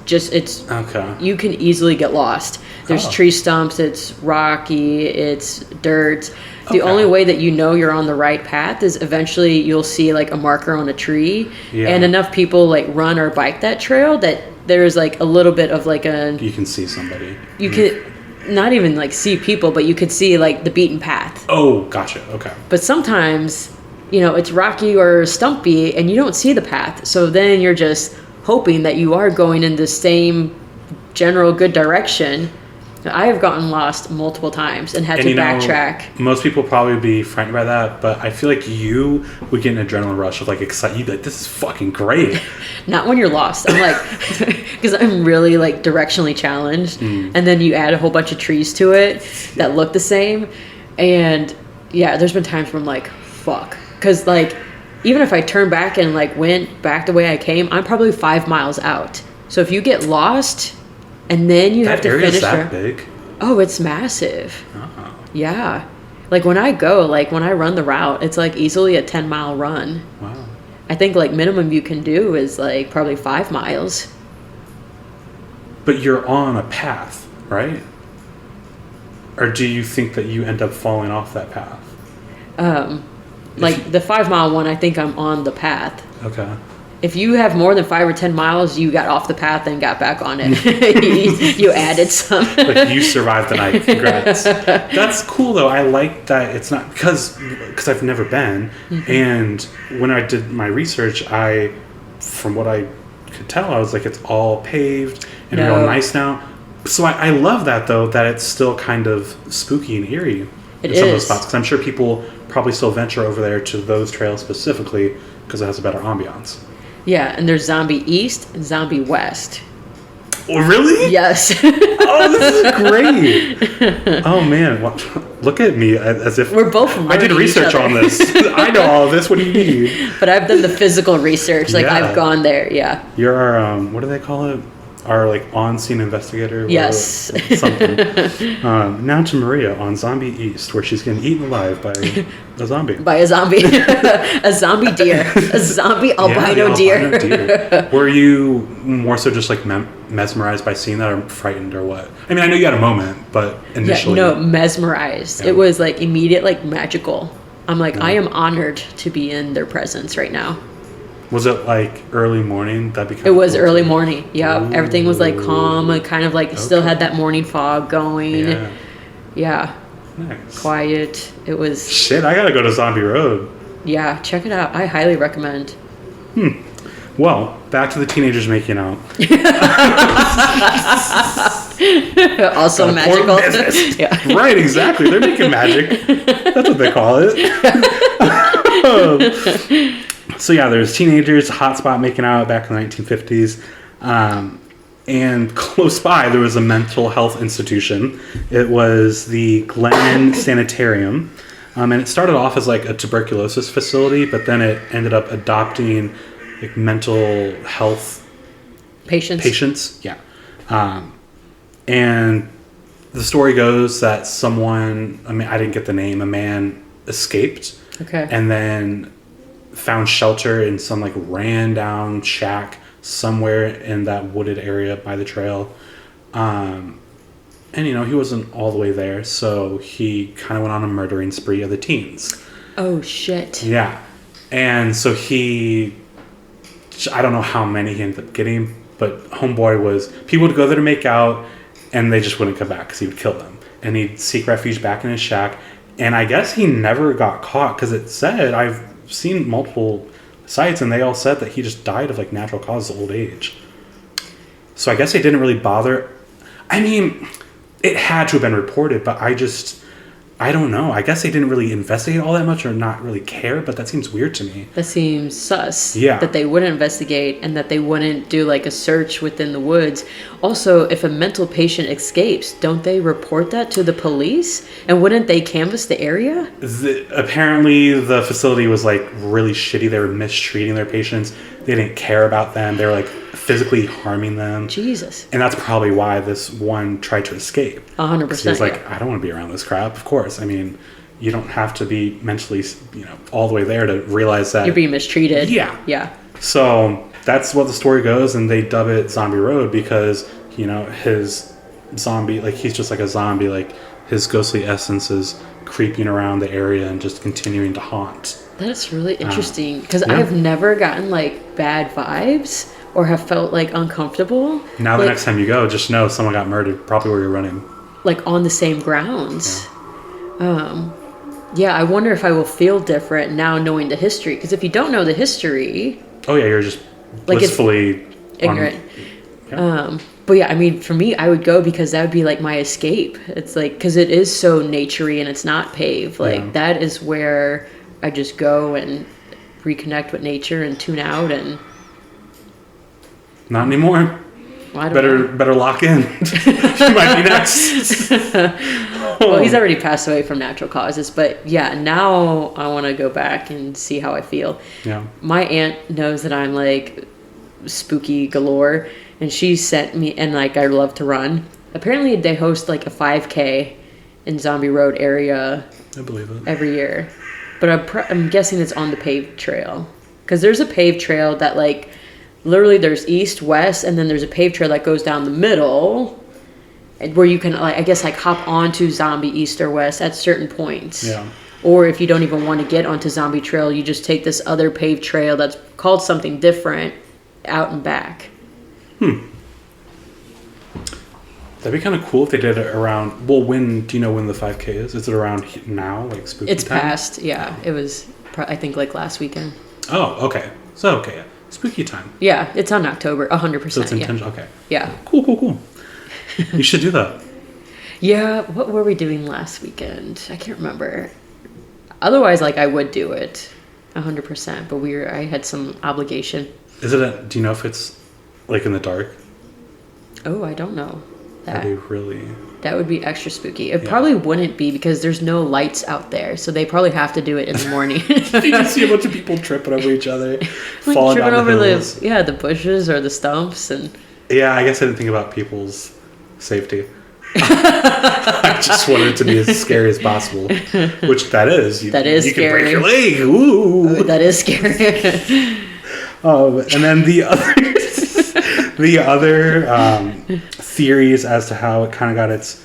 Okay. you can easily get lost. There's tree stumps, it's rocky, it's dirt. The only way that you know you're on the right path is eventually you'll see like a marker on a tree, and enough people like run or bike that trail that there's like a little bit of like You can see somebody. you could not even like see people, but you could see like the beaten path. Oh, gotcha. Okay. But sometimes, it's rocky or stumpy and you don't see the path. So then you're just hoping that you are going in the same general good direction. I have gotten lost multiple times and had to backtrack. Most people probably be frightened by that, but I feel like you would get an adrenaline rush of like excitement. You'd be like, this is fucking great. Not when you're lost. I'm like, because I'm really like directionally challenged. And then you add a whole bunch of trees to it that look the same. And yeah, there's been times where I'm like, fuck. Because like, even if I turn back and like went back the way I came, I'm probably 5 miles out. So if you get lost and then you have to finish that big? Oh, it's massive. Oh. Yeah. Like when I run the route, it's like easily a 10-mile run. Wow. I think like minimum you can do is like probably 5 miles. But you're on a path, right? Or do you think that you end up falling off that path? Like the 5-mile one, I think I'm on the path. Okay. If you have more than 5 or 10 miles, you got off the path and got back on it. you added some. Like you survived the night. Congrats. That's cool though. I like that it's not because I've never been, and when I did my research, from what I could tell, I was like, it's all paved and real nice now. So I love that though, that it's still kind of spooky and eerie in some of those spots, because I'm sure people probably still venture over there to those trails specifically because it has a better ambiance. Yeah, and there's Zombie East and Zombie West. Oh, really? Yes. Oh, this is great. Oh, man. Look at me as if... We're both I did research on this. I know all of this. What do you need? But I've done the physical research. Like, I've gone there, yeah. You're our, what do they call it? Our, like, on-scene investigator? Yes. Something. Now to Maria on Zombie East, where she's getting eaten alive by a zombie. By a zombie. A zombie deer. A zombie albino deer. Were you more so just, like, mesmerized by seeing that, or frightened, or what? I mean, I know you had a moment, but initially... Yeah, no, mesmerized. Yeah. It was, like, immediate, like, magical. I'm like, I am honored to be in their presence right now. Was it like early morning? It was early morning. Yeah, everything was like calm and kind of like still had that morning fog going. Yeah. Nice. Quiet. It was. Shit, I gotta go to Zombie Road. Yeah, check it out. I highly recommend. Well, back to the teenagers making out. Also magical. Yeah. Right, exactly. They're making magic. That's what they call it. So yeah, there's teenagers, hotspot making out back in the 1950s. And close by, there was a mental health institution. It was the Glen Sanitarium. And it started off as like a tuberculosis facility, but then it ended up adopting like mental health patients. Yeah. And the story goes that someone, I didn't get the name, a man escaped. Okay. And then found shelter in some like ran down shack somewhere in that wooded area by the trail. And he wasn't all the way there, so he kind of went on a murdering spree of the teens. Oh shit. Yeah. And so I don't know how many he ended up getting, but homeboy people would go there to make out and they just wouldn't come back because he would kill them, and he'd seek refuge back in his shack. And I guess he never got caught, because it said, I've seen multiple sites and they all said that he just died of like natural causes, old age. So I guess they didn't really bother. I mean, it had to have been reported, but I don't know. I guess they didn't really investigate all that much, or not really care, but that seems weird to me. That seems sus. Yeah. That they wouldn't investigate and that they wouldn't do like a search within the woods. Also, if a mental patient escapes, don't they report that to the police? And wouldn't they canvass the area? Apparently the facility was like really shitty. They were mistreating their patients. They didn't care about them. They were like physically harming them. Jesus. And that's probably why this one tried to escape. 100%. He was like, I don't want to be around this crap. Of course. I mean, you don't have to be mentally, all the way there to realize that you're being mistreated. Yeah. So that's what the story goes, and they dub it Zombie Road because, his zombie, like, he's just like a zombie, like, his ghostly essence is creeping around the area and just continuing to haunt. That's really interesting because I've never gotten, like, bad vibes or have felt, like, uncomfortable. Now, the next time you go, just know someone got murdered, probably where you're running. Like, on the same grounds. I wonder if I will feel different now knowing the history. Because if you don't know the history... Oh, yeah, you're just blissfully... ignorant. But yeah, I mean, for me, I would go because that would be, like, my escape. It's, like, because it is so naturey and it's not paved. Like, that is where I just go and reconnect with nature and tune out and... Not anymore. Well, I don't know. Better lock in. You might be next. Well, he's already passed away from natural causes, but yeah, now I want to go back and see how I feel. Yeah. My aunt knows that I'm like spooky galore, and she sent me, and like I love to run. Apparently, they host like a 5K in Zombie Road area. I believe it. Every year, but I'm guessing it's on the paved trail because there's a paved trail that like. Literally, there's east, west, and then there's a paved trail that goes down the middle, where you can, like, I guess, like hop onto Zombie east or west at certain points. Yeah. Or if you don't even want to get onto Zombie Trail, you just take this other paved trail that's called something different out and back. That'd be kind of cool if they did it around. Well, when do you know when the 5K is? Is it around now, like spooky It's time? past, yeah. It was, I think, like last weekend. Oh, okay. So yeah. Spooky time. Yeah, it's on October, 100%. So it's intentional. Okay. Yeah. Cool. You should do that. Yeah, what were we doing last weekend? I can't remember. Otherwise, like, I would do it 100%, but I had some obligation. Do you know if it's, like, in the dark? Oh, I don't know. That would be extra spooky. It probably wouldn't be because there's no lights out there, so they probably have to do it in the morning. You just see a bunch of people tripping over each other, like falling tripping down over the hills. the bushes or the stumps and. Yeah, I guess I didn't think about people's safety. I just wanted it to be as scary as possible, which that is. That is scary. You can break your leg. Ooh, that is scary. And then the other theories as to how it kind of got its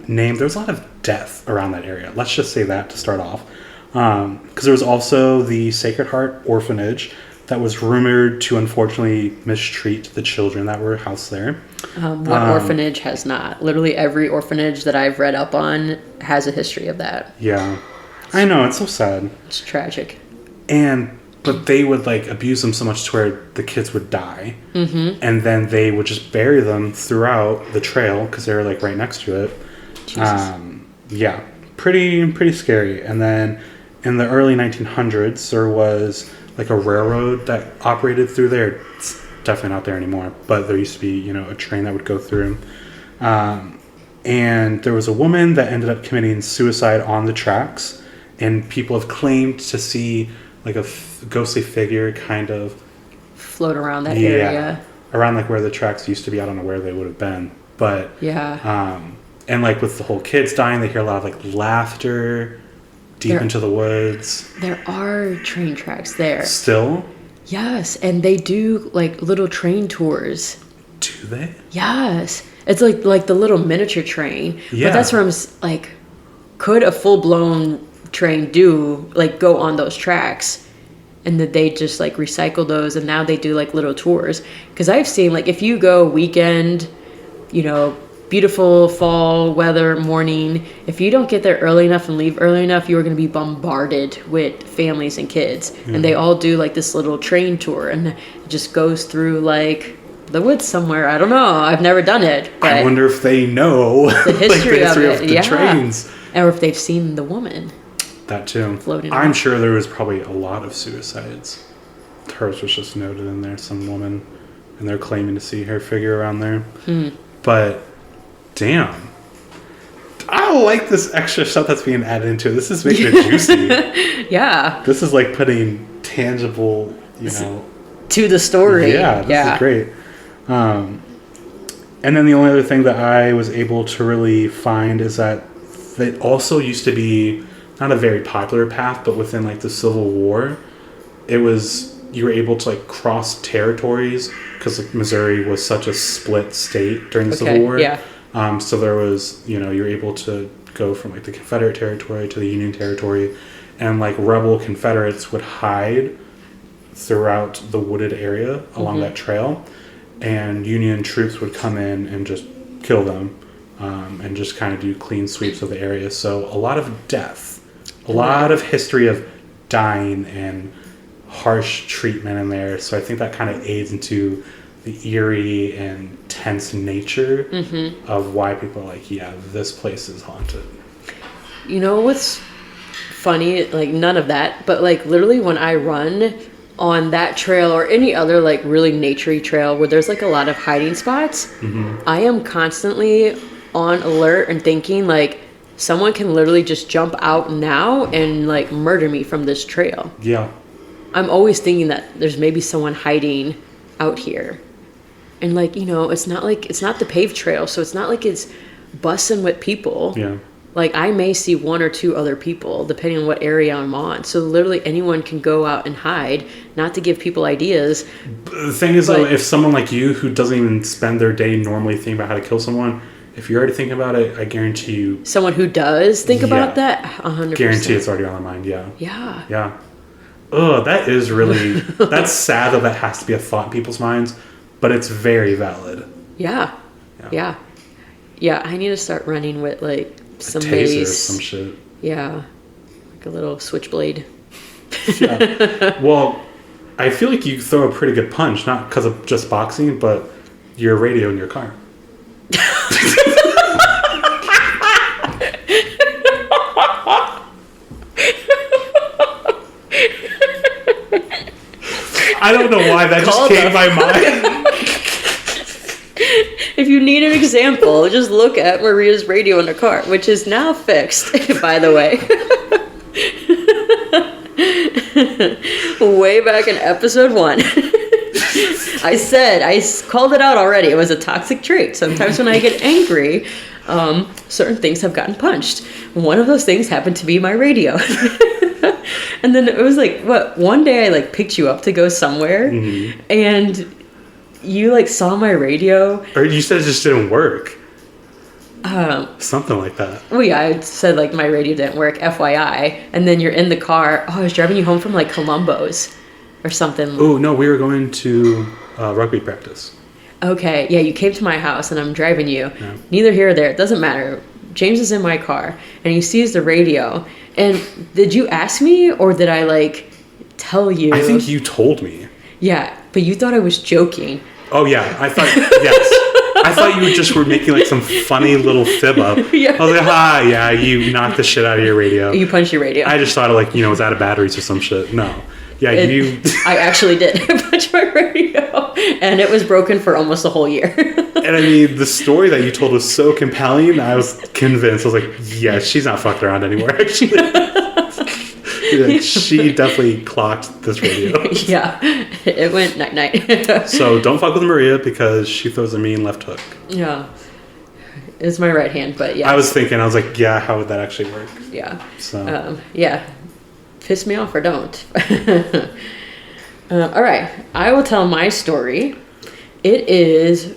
name. There was a lot of death around that area. Let's just say that to start off, because there was also the Sacred Heart Orphanage that was rumored to unfortunately mistreat the children that were housed there. What orphanage has not? Literally every orphanage that I've read up on has a history of that. Yeah, I know, it's so sad. It's tragic. But they would like abuse them so much to where the kids would die, and then they would just bury them throughout the trail because they were like right next to it. Jesus. Yeah, pretty scary. And then in the early 1900s, there was like a railroad that operated through there. It's definitely not there anymore, but there used to be a train that would go through. And there was a woman that ended up committing suicide on the tracks, and people have claimed to see like a ghostly figure kind of float around that area. Around like where the tracks used to be. I don't know where they would have been. But and like with the whole kids dying, they hear a lot of like laughter deep into the woods. There are train tracks there. Still? Yes, and they do like little train tours. Do they? Yes. It's like the little miniature train. Yeah. But that's where I'm like, could a full-blown train go on those tracks, and that they just like recycle those, and now they do like little tours? Because I've seen like if you go weekend, beautiful fall weather morning, if you don't get there early enough and leave early enough, you are going to be bombarded with families and kids, and they all do like this little train tour, and it just goes through like the woods somewhere. I don't know, I've never done it, but I wonder if they know the history, like, of the trains, or if they've seen the woman. That too. Floating I'm around. sure there was probably a lot of suicides. Hers was just noted in there, some woman, and they're claiming to see her figure around there. But damn, I like this extra stuff that's being added into it. This is making it juicy. Yeah. This is like putting tangible, to the story. Yeah, this is great. And then the only other thing that I was able to really find is that they also used to be not a very popular path, but within like the Civil War, you were able to like cross territories because like, Missouri was such a split state during the Civil War. Yeah. So there was, you were able to go from like the Confederate territory to the Union territory, and like rebel Confederates would hide throughout the wooded area along that trail, and Union troops would come in and just kill them, and just kind of do clean sweeps of the area. So a lot of death, a lot of history of dying and harsh treatment in there. So I think that kind of aids into the eerie and tense nature of why people are like, yeah, this place is haunted. You know what's funny? Like, none of that, but like literally when I run on that trail or any other like really naturey trail where there's like a lot of hiding spots, I am constantly on alert and thinking like someone can literally just jump out now and like murder me from this trail. Yeah. I'm always thinking that there's maybe someone hiding out here. And like, it's not the paved trail, so it's not like it's bussing with people. Yeah. Like, I may see one or two other people, depending on what area I'm on. So literally anyone can go out and hide, not to give people ideas. The thing is, though, if someone like you, who doesn't even spend their day normally thinking about how to kill someone, if you're already thinking about it, I guarantee you... Someone who does think about that, 100%. Guarantee it's already on their mind, yeah. Yeah. Yeah. Ugh, that is really... that's sad that has to be a thought in people's minds, but it's very valid. Yeah. Yeah. Yeah, I need to start running with, like, some taser mace. Or some shit. Yeah. Like a little switchblade. Yeah. Well, I feel like you throw a pretty good punch, not because of just boxing, but your radio in your car. I don't know why that just came to my mind. If you need an example, just look at Maria's radio in the car, which is now fixed, by the way. Way back in episode 1. I called it out already. It was a toxic trait. Sometimes when I get angry, certain things have gotten punched. One of those things happened to be my radio. And then it was like, one day I like picked you up to go somewhere, and you like saw my radio. Or you said it just didn't work. Something like that. Well, yeah, I said like my radio didn't work, FYI. And then you're in the car. Oh, I was driving you home from like Columbo's or something. Oh, no, we were going to rugby practice. Okay, yeah, you came to my house and I'm driving you. Yeah. Neither here or there. It doesn't matter. James is in my car and he sees the radio. And did you ask me or did I like tell you? I think you told me. Yeah, but you thought I was joking. Oh, yeah. I thought, yes. I thought you just were making like some funny little fib up. Yeah. I was like, yeah, you knocked the shit out of your radio. You punched your radio. I just thought of like, it was out of batteries or some shit. No. Yeah, you... I actually did punch my radio, and it was broken for almost a whole year. And I mean, the story that you told was so compelling, I was convinced. I was like, yeah, she's not fucking around anymore, actually. Like, she definitely clocked this radio. Yeah, it went night-night. So don't fuck with Maria because she throws a mean left hook. Yeah. It's my right hand, but yeah. I was like, yeah, how would that actually work? Yeah. So. Yeah. Piss me off or don't. All right. I will tell my story. It is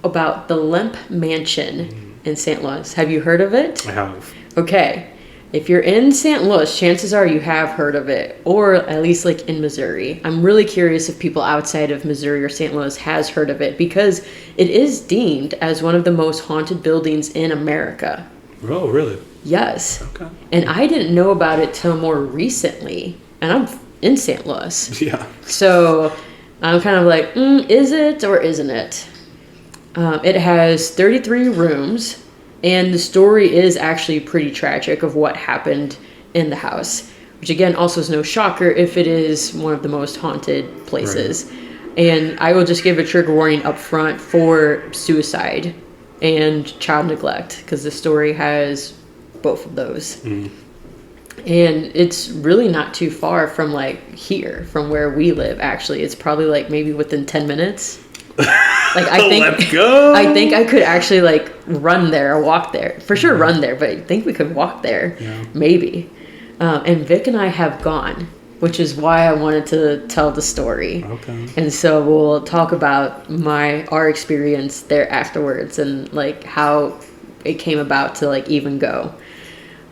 about the Lemp Mansion in St. Louis. Have you heard of it? I have. Okay. If you're in St. Louis, chances are you have heard of it, or at least like in Missouri. I'm really curious if people outside of Missouri or St. Louis has heard of it because it is deemed as one of the most haunted buildings in America. Oh, really? Yes. Okay. And I didn't know about it till more recently, and I'm in St. Louis. Yeah. So I'm kind of like, is it or isn't it? It has 33 rooms. And the story is actually pretty tragic of what happened in the house, which again also is no shocker if it is one of the most haunted places. Right. And I will just give a trigger warning up front for suicide and child neglect because the story has both of those. And it's really not too far from like here, from where we live. Actually, it's probably like maybe within 10 minutes. Like Let's go. I think I could actually like run there or walk there. For sure run there, but I think we could walk there. Yeah. Maybe. And Vic and I have gone, which is why I wanted to tell the story. Okay. And so we'll talk about our experience there afterwards and like how it came about to like even go.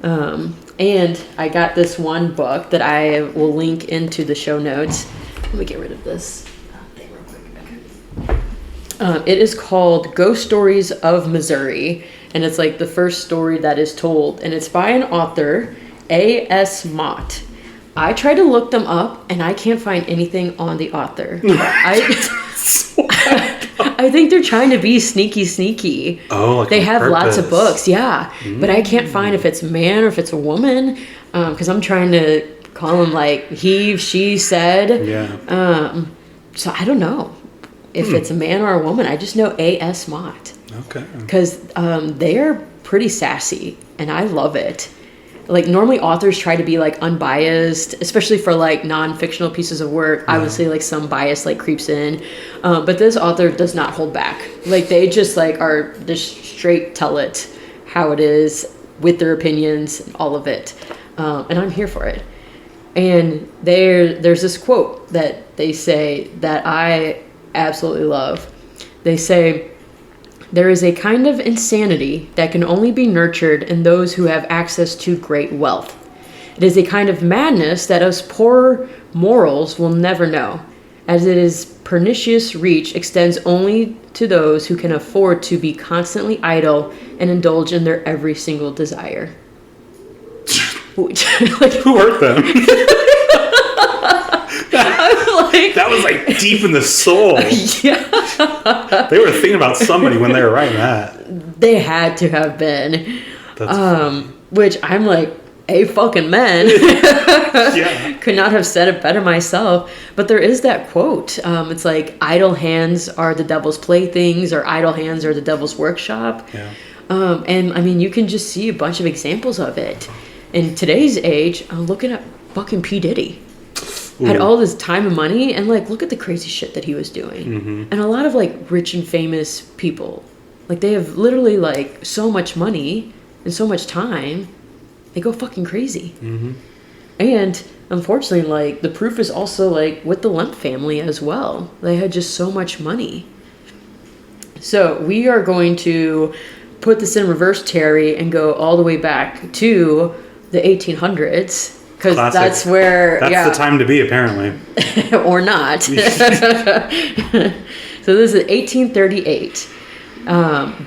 And I got this one book that I will link into the show notes. Let me get rid of this thing real quick. Okay. It is called Ghost Stories of Missouri, and it's like the first story that is told, and it's by an author, A.S. Mott. I tried to look them up, and I can't find anything on the author. I think they're trying to be sneaky. Oh, like they have purpose. Lots of books, yeah. But I can't find if it's a man or if it's a woman, because I'm trying to call them like he, she, said. Yeah. So I don't know if it's a man or a woman. I just know A.S. Mott. Okay. Because they are pretty sassy, and I love it. Like, normally authors try to be, like, unbiased, especially for, like, non-fictional pieces of work. Yeah. Obviously, like, some bias, like, creeps in. But this author does not hold back. Like, they just, like, are just straight tell it how it is with their opinions and all of it. And I'm here for it. And there's this quote that they say that I absolutely love. They say, "There is a kind of insanity that can only be nurtured in those who have access to great wealth. It is a kind of madness that us poor mortals will never know, as its pernicious reach extends only to those who can afford to be constantly idle and indulge in their every single desire." Like, who hurt them? That was like deep in the soul. Yeah. They were thinking about somebody when they were writing that. They had to have been. That's which I'm like, a fucking man. Yeah. Could not have said it better myself. But there is that quote. It's like, idle hands are the devil's playthings, or idle hands are the devil's workshop. Yeah. And I mean, you can just see a bunch of examples of it. In today's age, I'm looking at fucking P. Diddy. Ooh. Had all this time and money, and like, look at the crazy shit that he was doing. Mm-hmm. And a lot of like rich and famous people, like, they have literally like so much money and so much time, they go fucking crazy. Mm-hmm. And unfortunately, like, the proof is also like with the Lemp family as well. They had just so much money. So we are going to put this in reverse, Terry, and go all the way back to the 1800s. Because that's where... That's the time to be, apparently. Or not. So this is 1838.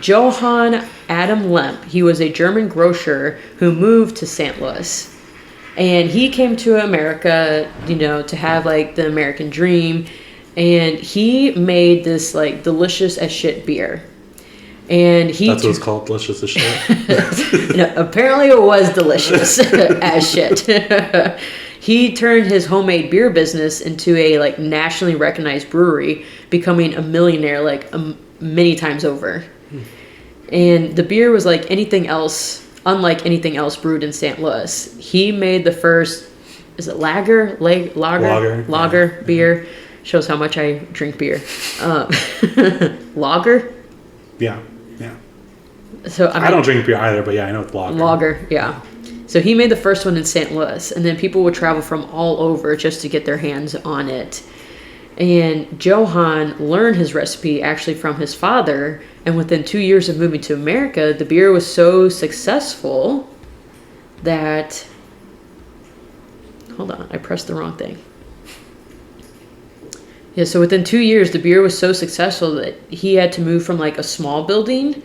Johann Adam Lemp, he was a German grocer who moved to St. Louis. And he came to America, you know, to have, like, the American dream. And he made this, like, delicious as shit beer. And that's what it's called, delicious as shit. No, apparently it was delicious as shit. He turned his homemade beer business into a like nationally recognized brewery, becoming a millionaire like many times over. And the beer was like anything else, unlike anything else brewed in St. Louis. He made the first, is it lager beer? Shows how much I drink beer. Lager. Yeah. So I don't drink beer either, but yeah, I know it's lager. Lager, yeah. So he made the first one in St. Louis, and then people would travel from all over just to get their hands on it. And Johann learned his recipe actually from his father, and within 2 years of moving to America, the beer was so successful that... Hold on, I pressed the wrong thing. Yeah, so within 2 years, the beer was so successful that he had to move from like a small building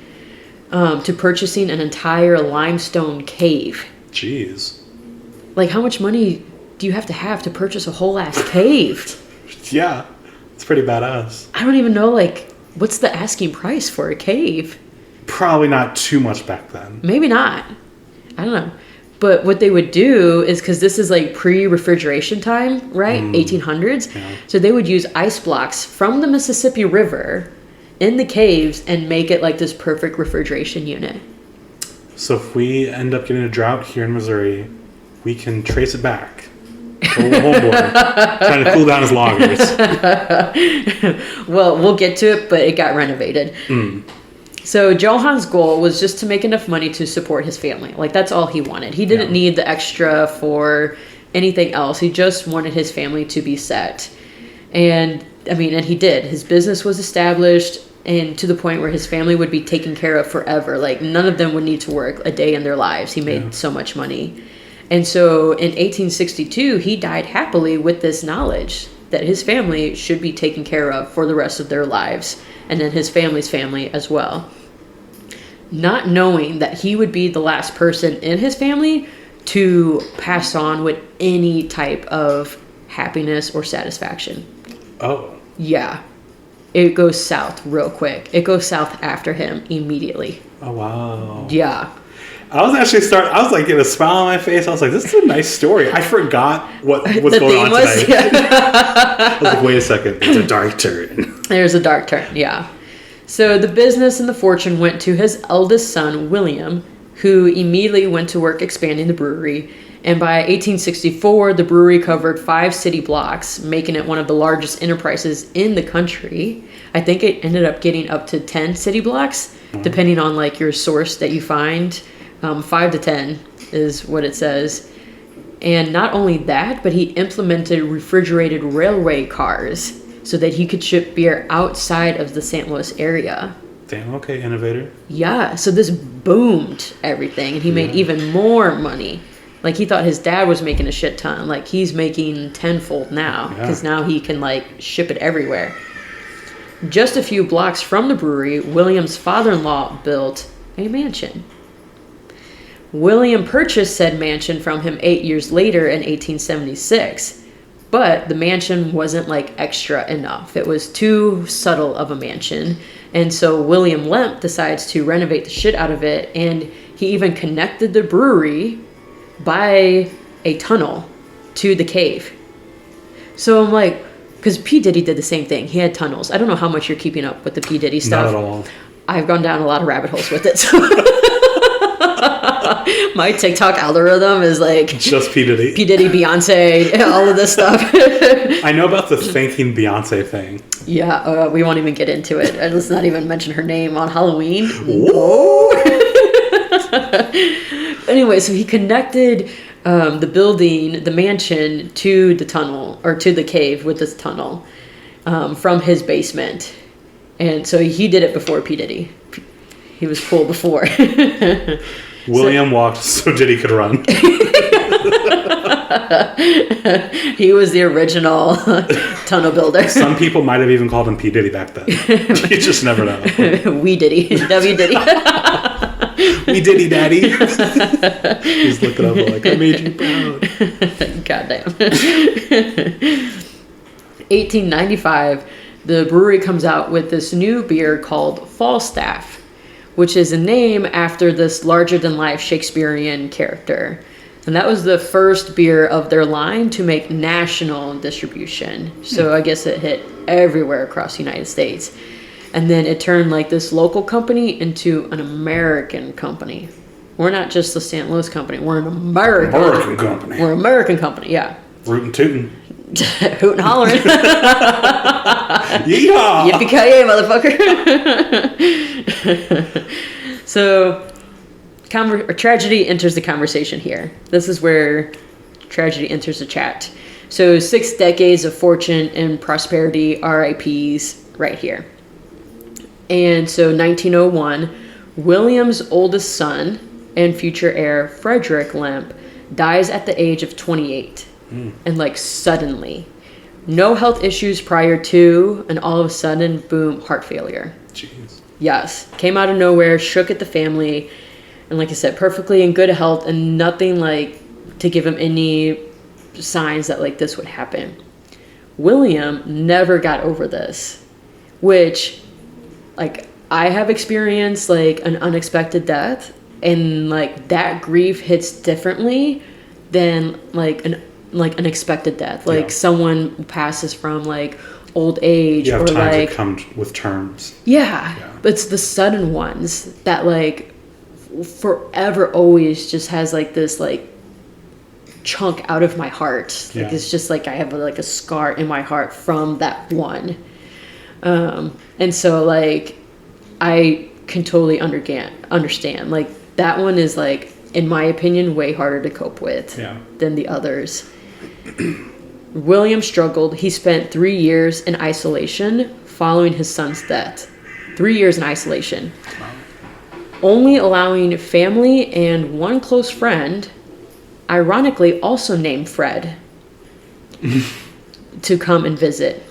to purchasing an entire limestone cave. Jeez. Like, how much money do you have to purchase a whole ass cave? Yeah, it's pretty badass. I don't even know, like, what's the asking price for a cave? Probably not too much back then. Maybe not. I don't know. But what they would do is, because this is like pre-refrigeration time, right? 1800s. Yeah. So they would use ice blocks from the Mississippi River in the caves and make it like this perfect refrigeration unit. So if we end up getting a drought here in Missouri, we can trace it back. Old homeboy trying to cool down his loggers. Well, we'll get to it, but it got renovated. So Johan's goal was just to make enough money to support his family. Like, that's all he wanted. He didn't need the extra for anything else. He just wanted his family to be set. And, I mean, and he did. His business was established, and to the point where his family would be taken care of forever. Like, none of them would need to work a day in their lives. He made so much money. And so in 1862, he died happily with this knowledge that his family should be taken care of for the rest of their lives, and then his family's family as well. Not knowing that he would be the last person in his family to pass on with any type of happiness or satisfaction. Oh. Yeah. It goes south real quick. It goes south after him immediately. Oh, wow. Yeah. I was like getting a smile on my face. I was like, this is a nice story. I forgot what was The going on theme was- tonight. I was like, wait a second. It's a dark turn. There's a dark turn, yeah. So the business and the fortune went to his eldest son, William, who immediately went to work expanding the brewery. And by 1864, the brewery covered 5 city blocks, making it one of the largest enterprises in the country. I think it ended up getting up to 10 city blocks, depending on like your source that you find. 5 to 10 is what it says. And not only that, but he implemented refrigerated railway cars so that he could ship beer outside of the St. Louis area. Damn, okay, innovator. Yeah, so this boomed everything, and he made even more money. Like, he thought his dad was making a shit ton. Like, he's making tenfold now, because now he can, like, ship it everywhere. Just a few blocks from the brewery, William's father-in-law built a mansion. William purchased said mansion from him 8 years later in 1876. But the mansion wasn't, like, extra enough. It was too subtle of a mansion. And so William Lemp decides to renovate the shit out of it. And he even connected the brewery by a tunnel to the cave. So I'm like, because P. Diddy did the same thing. He had tunnels. I don't know how much you're keeping up with the P. Diddy stuff. Not at all. I've gone down a lot of rabbit holes with it. So my TikTok algorithm is like Just P. Diddy. P. Diddy, Beyonce, all of this stuff. I know about the thanking Beyonce thing. Yeah, we won't even get into it. And let's not even mention her name on Halloween. Whoa. Anyway, so he connected the building, the mansion, to the tunnel, or to the cave with this tunnel from his basement. And so he did it before P. Diddy. He was cool before. William walked so Diddy could run. He was the original tunnel builder. Some people might have even called him P. Diddy back then. You just never know. We Diddy. W Diddy. We Diddy Daddy. He's looking up like, I made you proud. Goddamn. 1895, the brewery comes out with this new beer called Falstaff, which is a name after this larger-than-life Shakespearean character. And that was the first beer of their line to make national distribution. So I guess it hit everywhere across the United States. And then it turned like this local company into an American company. We're not just the St. Louis company. We're an American company. We're an American company, yeah. Rootin' tootin'. Hoot and hollering. Yeehaw! Yippee-ki-yay, motherfucker. So, tragedy enters the conversation here. This is where tragedy enters the chat. So 6 decades of fortune and prosperity, RIPs, right here. And so 1901, William's oldest son and future heir, Frederick Lemp, dies at the age of 28. And like suddenly. No health issues prior to, and all of a sudden, boom, heart failure. Jeez. Yes. Came out of nowhere, shook at the family, and like I said, perfectly in good health, and nothing like to give him any signs that like this would happen. William never got over this, which like I have experienced like an unexpected death, and like that grief hits differently than like an unexpected death. Like someone passes from like old age, You have or time like to come with terms. yeah, but it's the sudden ones that like forever always just has like this like chunk out of my heart. Like it's just like I have like a scar in my heart from that one. And so like I can totally understand. Like, that one is, like, in my opinion, way harder to cope with than the others. William struggled. He spent 3 years in isolation following his son's death. 3 years in isolation. Wow. Only allowing family and one close friend, ironically also named Fred, to come and visit.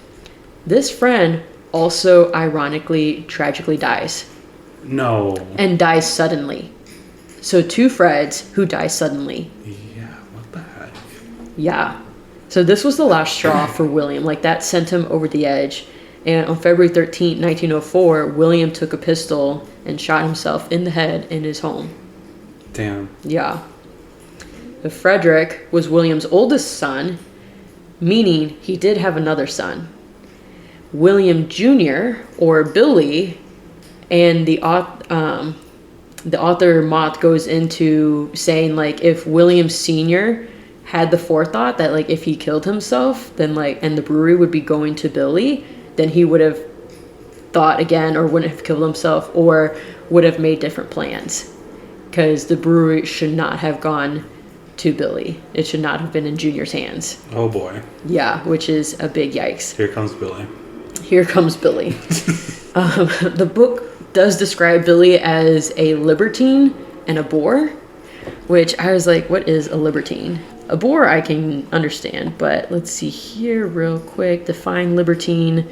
This friend also, ironically, tragically dies. No. And dies suddenly. So 2 Freds who die suddenly. Yeah, what the heck? Yeah. So this was the last straw for William. Like, that sent him over the edge. And on February 13th, 1904, William took a pistol and shot himself in the head in his home. Damn. Yeah. Frederick was William's oldest son, meaning he did have another son. William Jr., or Billy, and the author Mott goes into saying, like, if William Sr. had the forethought that, like, if he killed himself, then, like, and the brewery would be going to Billy, then he would have thought again, or wouldn't have killed himself, or would have made different plans. Because the brewery should not have gone to Billy. It should not have been in Junior's hands. Oh boy. Yeah, which is a big yikes. Here comes Billy. Here comes Billy. The book does describe Billy as a libertine and a boor, which I was like, what is a libertine? A boor I can understand, but let's see here real quick. Define libertine.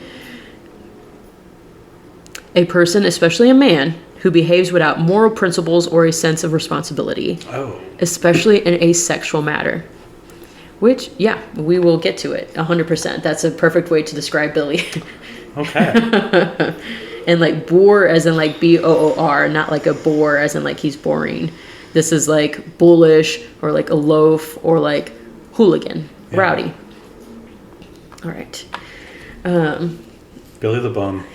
A person, especially a man, who behaves without moral principles or a sense of responsibility. Oh. Especially in a sexual matter. Which, yeah, we will get to it 100%. That's a perfect way to describe Billy. Okay. And, like, boor as in, like, B-O-O-R, not like a bore as in, like, he's boring. This is, like, bullish or, like, a loaf or, like, hooligan, rowdy. All right. Billy the Bum.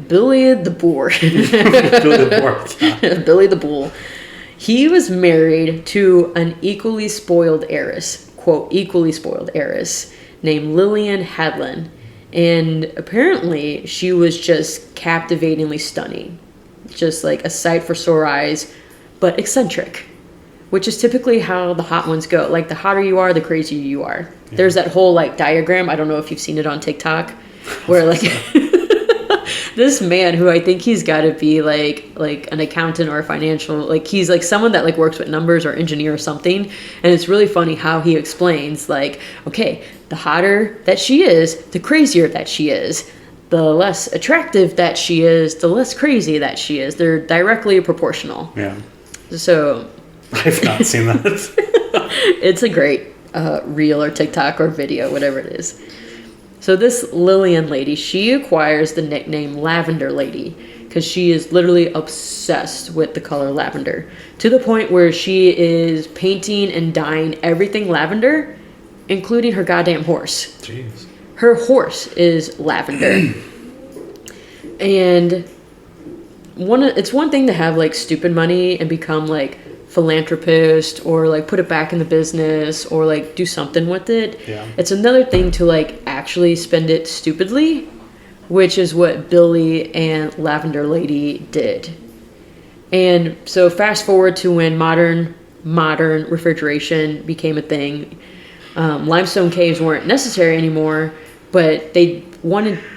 Billy the Boor. Billy the Boor. Billy the Bull. He was married to an equally spoiled heiress, quote, equally spoiled heiress, named Lillian Hadlin. And apparently she was just captivatingly stunning. Just like a sight for sore eyes, but eccentric. Which is typically how the hot ones go. Like, the hotter you are, the crazier you are. Yeah. There's that whole, like, diagram. I don't know if you've seen it on TikTok. Where, like, this man who I think he's got to be, like an accountant or a financial, like, he's, like, someone that, like, works with numbers or engineer or something. And it's really funny how he explains, like, okay, the hotter that she is, the crazier that she is. The less attractive that she is, the less crazy that she is. They're directly proportional. Yeah. So... I've not seen that. It's a great reel or TikTok or video, whatever it is. So this Lillian lady, she acquires the nickname Lavender Lady because she is literally obsessed with the color lavender to the point where she is painting and dyeing everything lavender, including her goddamn horse. Jeez. Her horse is lavender. And it's one thing to have, like, stupid money and become, like, philanthropist or, like, put it back in the business or, like, do something with it. Yeah. It's another thing to, like, actually spend it stupidly, which is what Billy and Lavender Lady did. And so fast forward to when modern refrigeration became a thing. Limestone caves weren't necessary anymore, but they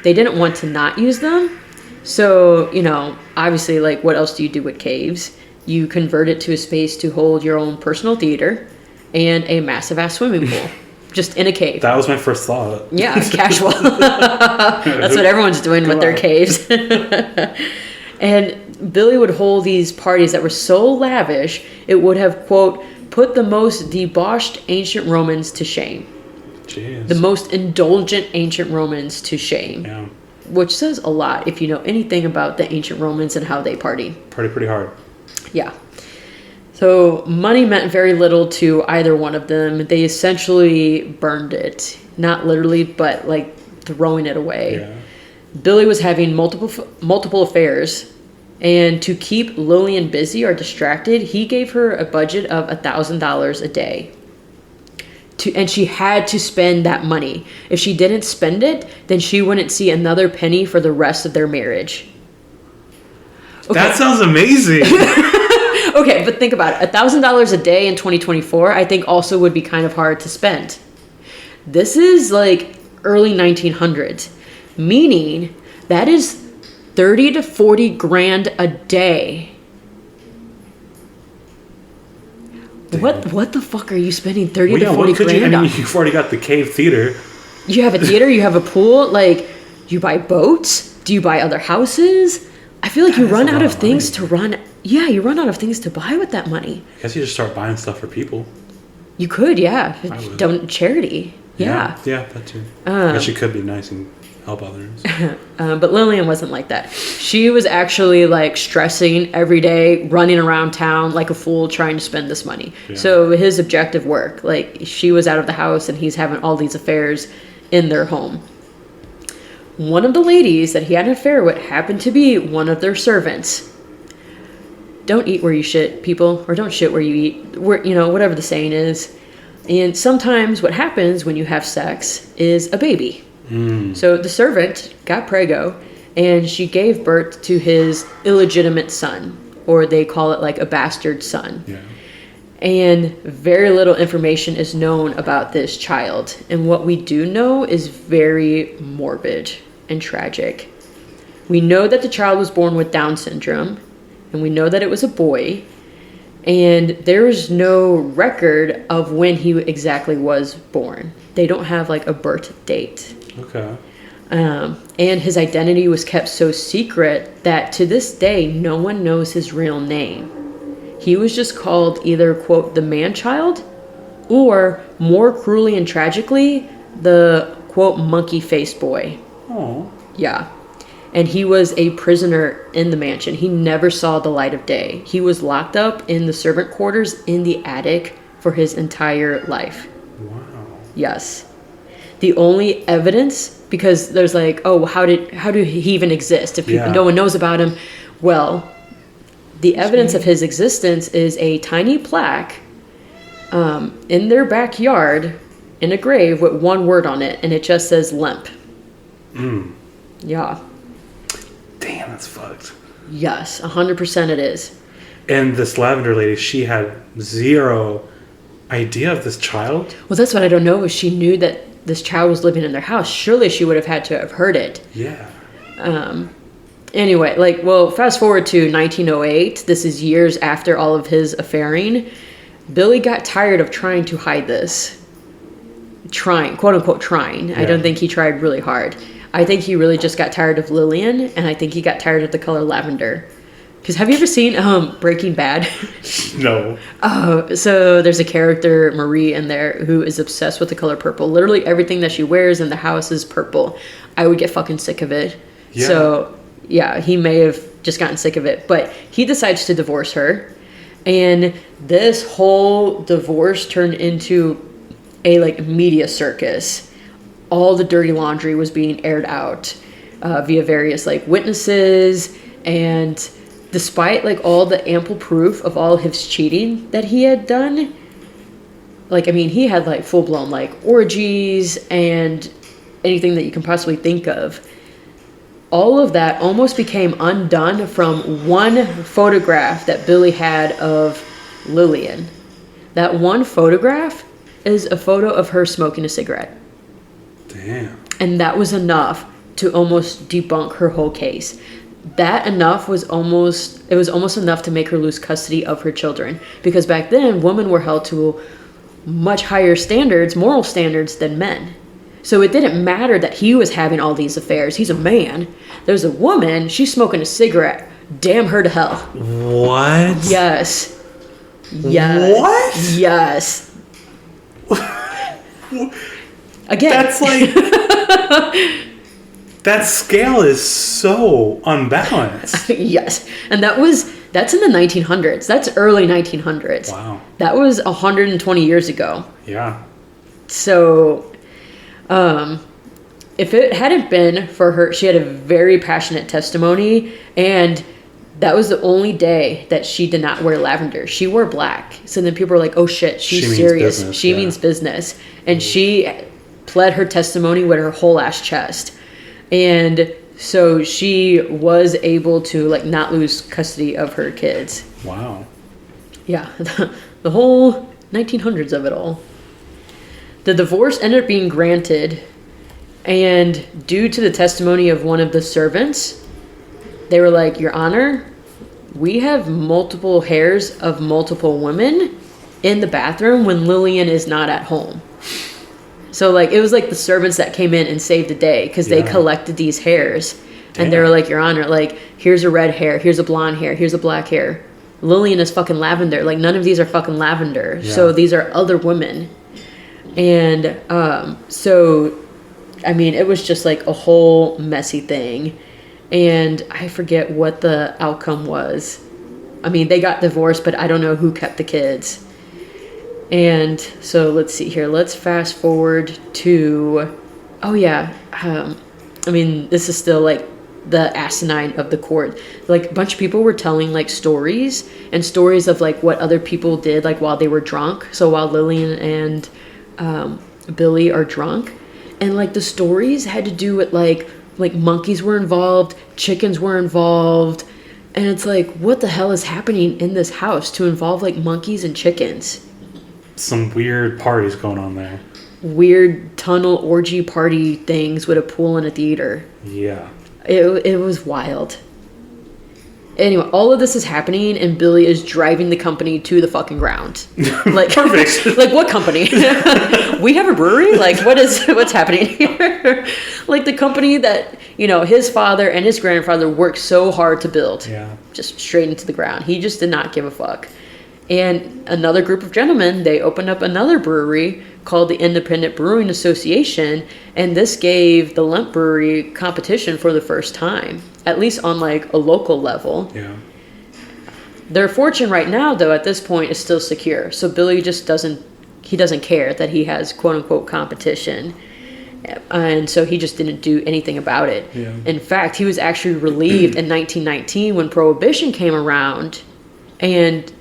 didn't want to not use them. So, you know, obviously, like, what else do you do with caves? You convert it to a space to hold your own personal theater and a massive-ass swimming pool. Just in a cave. That was my first thought. Yeah, casual. That's what everyone's doing with their caves. And Billy would hold these parties that were so lavish, it would have, quote, put the most debauched ancient Romans to shame. Jeez. The most indulgent ancient Romans to shame. Yeah. Which says a lot if you know anything about the ancient Romans and how they partied. Party pretty hard. Yeah. So money meant very little to either one of them. They essentially burned it. Not literally, but, like, throwing it away. Yeah. Billy was having multiple affairs. And to keep Lillian busy or distracted, he gave her a budget of $1,000 a day. And she had to spend that money. If she didn't spend it, then she wouldn't see another penny for the rest of their marriage. That sounds amazing. Okay, but think about it. $1,000 a day in 2024, I think also would be kind of hard to spend. This is like early 1900s, meaning that is 30 to 40 grand a day. What the fuck are you spending 30 to 40 grand on? You've already got the cave theater. You have a theater, you have a pool, like, do you buy boats? Do you buy other houses? I feel like you run out of things to run. Yeah, you run out of things to buy with that money. I guess you just start buying stuff for people. You could, yeah. I would. Don't charity. Yeah. Yeah, that too. I guess you could be nice and help others. But Lillian wasn't like that. She was actually like stressing every day, running around town like a fool trying to spend this money. Yeah. So his objective worked. Like, she was out of the house and he's having all these affairs in their home. One of the ladies that he had an affair with happened to be one of their servants. Don't eat where you shit, people, or don't shit where you eat, whatever the saying is. And sometimes what happens when you have sex is a baby. So the servant got preggo, and she gave birth to his illegitimate son, or they call it like a bastard son. Yeah. And very little information is known about this child. And what we do know is very morbid and tragic. We know that the child was born with Down syndrome, and we know that it was a boy. And there is no record of when he exactly was born. They don't have like a birth date. Okay. And his identity was kept so secret that to this day, no one knows his real name. He was just called either, quote, the man-child, or more cruelly and tragically, the, quote, monkey-faced boy. Oh. Yeah. And he was a prisoner in the mansion. He never saw the light of day. He was locked up in the servant quarters in the attic for his entire life. Wow. Yes. The only evidence, because there's like, oh, how did he even exist if no one knows about him? Well, the evidence of his existence is a tiny plaque in their backyard in a grave with one word on it, and it just says Lemp. Yeah. Damn, that's fucked. Yes, 100% it is. And this lavender lady, she had zero idea of this child? Well, that's what I don't know, is she knew that this child was living in their house. Surely she would have had to have heard it. Yeah. Anyway, fast forward to 1908. This is years after all of his affairing. Billy got tired of trying to hide this. Trying, quote unquote, trying. Yeah. I don't think he tried really hard. I think he really just got tired of Lillian, and I think he got tired of the color lavender. Because have you ever seen Breaking Bad? No. So there's a character, Marie, in there who is obsessed with the color purple. Literally everything that she wears in the house is purple. I would get fucking sick of it. Yeah. So, yeah, he may have just gotten sick of it. But he decides to divorce her. And this whole divorce turned into a, media circus. All the dirty laundry was being aired out via various, witnesses. And despite all the ample proof of all his cheating that he had done, he had full-blown orgies and anything that you can possibly think of. All of that almost became undone from one photograph that Billy had of Lillian. That one photograph is a photo of her smoking a cigarette. Damn. And that was enough to almost debunk her whole case. That enough was almost enough to make her lose custody of her children. Because back then, women were held to much higher standards, moral standards, than men. So it didn't matter that he was having all these affairs. He's a man. There's a woman, she's smoking a cigarette. Damn her to hell. What? Yes. What? Yes. Again. That's that scale is so unbalanced. Yes. And that's in the 1900s. That's early 1900s. Wow. That was 120 years ago. Yeah. So, if it hadn't been for her, she had a very passionate testimony, and that was the only day that she did not wear lavender. She wore black. So then people were like, oh shit, she's serious. Business, she means business. And she pled her testimony with her whole ass chest. And So she was able to like not lose custody of her kids. Wow. Yeah, the whole 1900s of it all. The divorce ended up being granted, and due to the testimony of one of the servants, they were like, Your Honor, we have multiple hairs of multiple women in the bathroom when Lillian is not at home. So, like, it was like the servants that came in and saved the day because they collected these hairs. Damn. And they were like, Your Honor, like, here's a red hair, here's a blonde hair, here's a black hair. Lillian is fucking lavender. Like, none of these are fucking lavender. Yeah. So these are other women. And so, I mean, it was just like a whole messy thing. And I forget what the outcome was. I mean, they got divorced, but I don't know who kept the kids. And so let's see here. Let's fast forward to, oh yeah. I mean, this is still like the asinine of the court. Like a bunch of people were telling like stories of like what other people did like while they were drunk. So while Lillian and Billy are drunk, and like the stories had to do with like monkeys were involved, chickens were involved, and it's like, what the hell is happening in this house to involve like monkeys and chickens? Some weird parties going on there. Weird tunnel orgy party things with a pool and a theater. Yeah. It was wild. Anyway, all of this is happening, and Billy is driving the company to the fucking ground. Like, perfect. Like, what company? We have a brewery? Like, what's happening here? Like, the company that, you know, his father and his grandfather worked so hard to build. Yeah. Just straight into the ground. He just did not give a fuck. And another group of gentlemen, they opened up another brewery called the Independent Brewing Association, and this gave the Lemp Brewery competition for the first time, at least on like a local level. Yeah. Their fortune right now, though, at this point is still secure. So Billy just doesn't care that he has quote unquote competition. And so he just didn't do anything about it. Yeah. In fact, he was actually relieved in 1919 when Prohibition came around and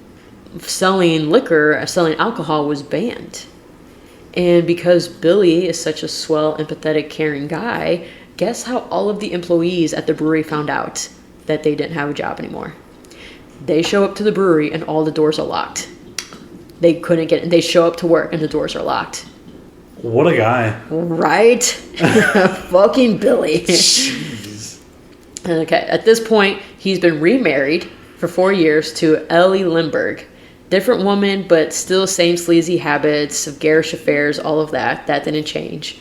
selling alcohol was banned. And because Billy is such a swell, empathetic, caring guy, guess how all of the employees at the brewery found out that they didn't have a job anymore? They show up to the brewery and all the doors are locked. They couldn't get in. They show up to work and the doors are locked. What a guy. Right? Fucking Billy. Jeez. Okay, at this point, he's been remarried for 4 years to Ellie Lindbergh. Different woman, but still same sleazy habits, garish affairs, all of that. That didn't change.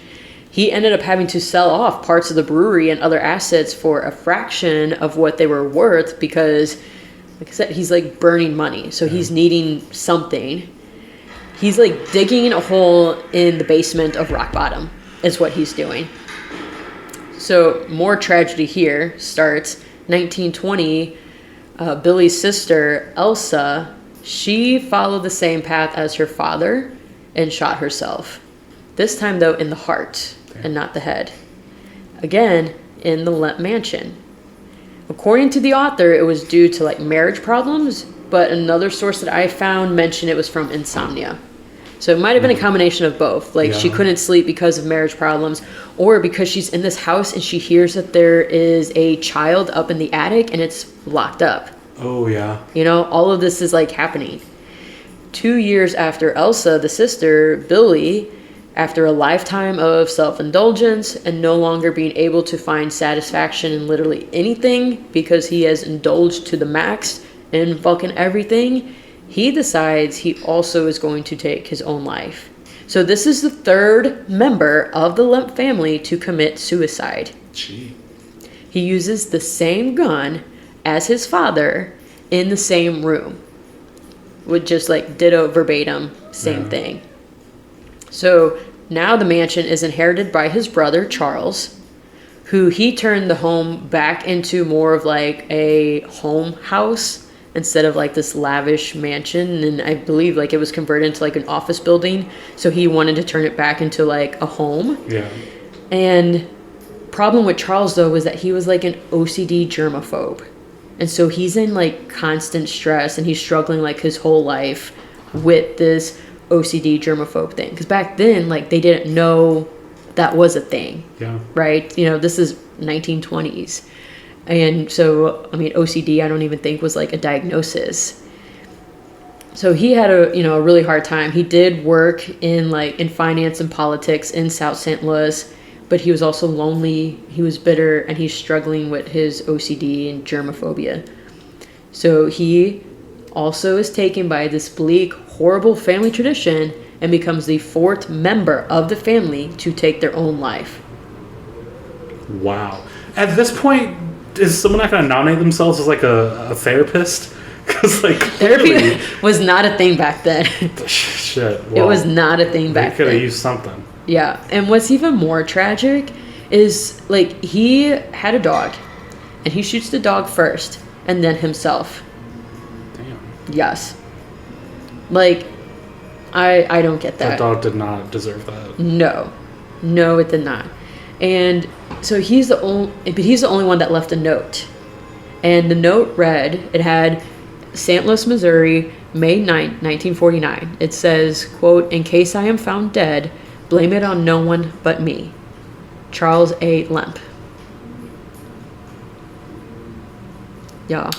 He ended up having to sell off parts of the brewery and other assets for a fraction of what they were worth because, like I said, he's like burning money. So he's needing something. He's like digging a hole in the basement of rock bottom is what he's doing. So more tragedy here starts 1920. Billy's sister, Elsa, she followed the same path as her father and shot herself. This time, though, in the heart and not the head. Again, in the Lemp Mansion. According to the author, it was due to like marriage problems, but another source that I found mentioned it was from insomnia. So it might have been a combination of both. Like she couldn't sleep because of marriage problems, or because she's in this house and she hears that there is a child up in the attic and it's locked up. Oh, yeah. You know, all of this is like happening. 2 years after Elsa, the sister, Billy, after a lifetime of self-indulgence and no longer being able to find satisfaction in literally anything because he has indulged to the max in fucking everything, he decides he also is going to take his own life. So this is the third member of the Lemp family to commit suicide. Gee. He uses the same gun as his father in the same room. With just like ditto verbatim, same thing. So now the mansion is inherited by his brother, Charles, who he turned the home back into more of like a home house instead of like this lavish mansion. And I believe like it was converted into like an office building. So he wanted to turn it back into like a home. Yeah. And problem with Charles though was that he was like an OCD germaphobe. And so he's in like constant stress and he's struggling like his whole life with this OCD germaphobe thing. Because back then, like they didn't know that was a thing. Yeah. Right? You know, this is 1920s. And so, I mean, OCD, I don't even think was like a diagnosis. So he had a really hard time. He did work in finance and politics in South St. Louis, but he was also lonely. He was bitter, and he's struggling with his OCD and germophobia. So he also is taken by this bleak, horrible family tradition and becomes the 4th member of the family to take their own life. Wow. At this point, is someone not going to nominate themselves as like a therapist? Because like therapy was not a thing back then. Shit. Well, it was not a thing back then. They could have used something. Yeah. And what's even more tragic is like he had a dog and he shoots the dog first and then himself. Damn. Yes. Like, I don't get that. That dog did not deserve that. No, it did not. And so he's the only one that left a note. And the note read, it had St. Louis, Missouri, May 9th, 1949. It says, quote, "In case I am found dead, blame it on no one but me. Charles A. Lemp." Yeah.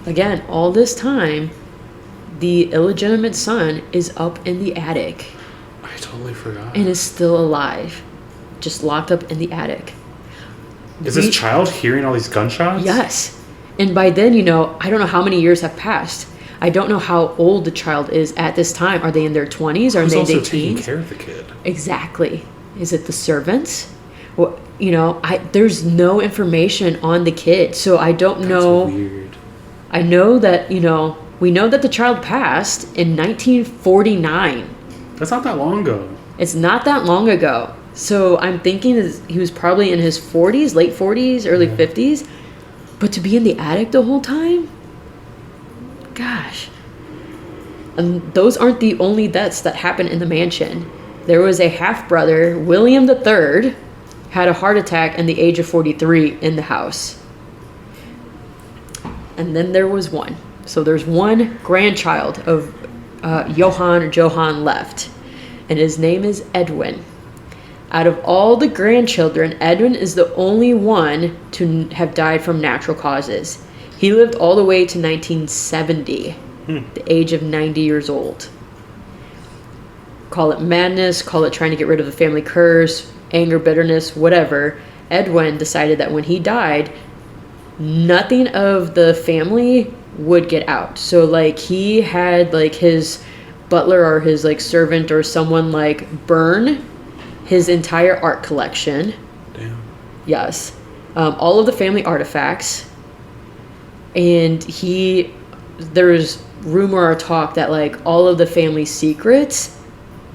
Again, all this time, the illegitimate son is up in the attic. I totally forgot. And is still alive. Just locked up in the attic. Is this child hearing all these gunshots? Yes. And by then, I don't know how many years have passed. I don't know how old the child is at this time. Are they in their 20s? Are Who's they also in their teens? taking care of the kid? Exactly. Is it the servants? Well, there's no information on the kid. So I don't know. That's weird. I know that, we know that the child passed in 1949. That's not that long ago. It's not that long ago. So I'm thinking he was probably in his 40s, late 40s, early 50s. But to be in the attic the whole time? Gosh. And those aren't the only deaths that happened in the mansion. There was a half-brother, William III, had a heart attack at the age of 43 in the house. And then there was one. So there's one grandchild of Johann left. And his name is Edwin. Out of all the grandchildren, Edwin is the only one to have died from natural causes. He lived all the way to 1970, the age of 90 years old. Call it madness, call it trying to get rid of the family curse, anger, bitterness, whatever. Edwin decided that when he died, nothing of the family would get out. So he had his butler or his servant or someone burn his entire art collection. Damn. Yes. All of the family artifacts. And there's rumor or talk that all of the family secrets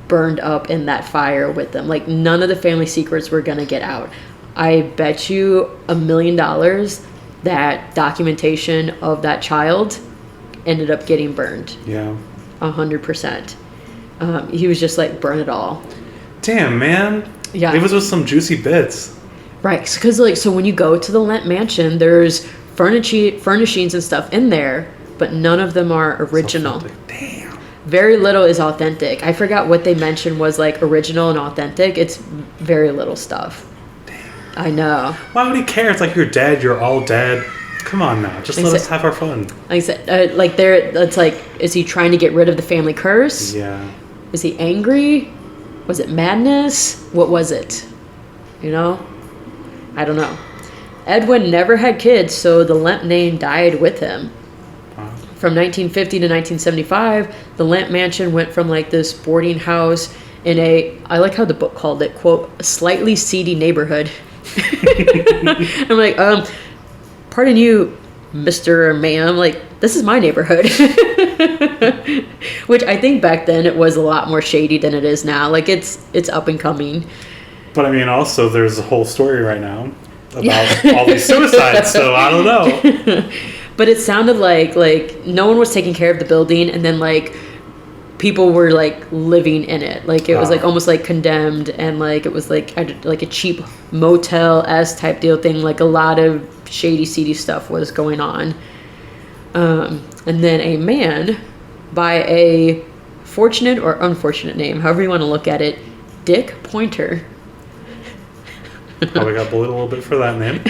burned up in that fire with them. None of the family secrets were gonna get out. I bet you $1 million that documentation of that child ended up getting burned. Yeah. 100%. He was just burn it all. Damn, man. Yeah. It was with some juicy bits. Right, because so when you go to the Lemp Mansion, there's furnishings and stuff in there, but none of them are original. Damn. Very little is authentic. I forgot what they mentioned was original and authentic. It's very little stuff. Damn. I know. Why would he care? It's you're dead. You're all dead. Come on now, just let us have our fun. Like I said, it's is he trying to get rid of the family curse? Yeah. Is he angry? Was it madness? What was it? I don't know. Edwin never had kids, so the Lemp name died with him. Wow. From 1950 to 1975, the Lemp Mansion went from this boarding house in I like how the book called it, quote, a slightly seedy neighborhood. I'm pardon you, Mr. or ma'am, this is my neighborhood. Which I think back then it was a lot more shady than it is now. It's up and coming. But also there's a whole story right now about all these suicides, so I don't know. But it sounded like no one was taking care of the building, and then people were living in it. It was almost condemned, and it was a cheap motel-esque type deal thing. A lot of shady, seedy stuff was going on. And then a man by a fortunate or unfortunate name, however you want to look at it, Dick Pointer. Probably got bullied a little bit for that name.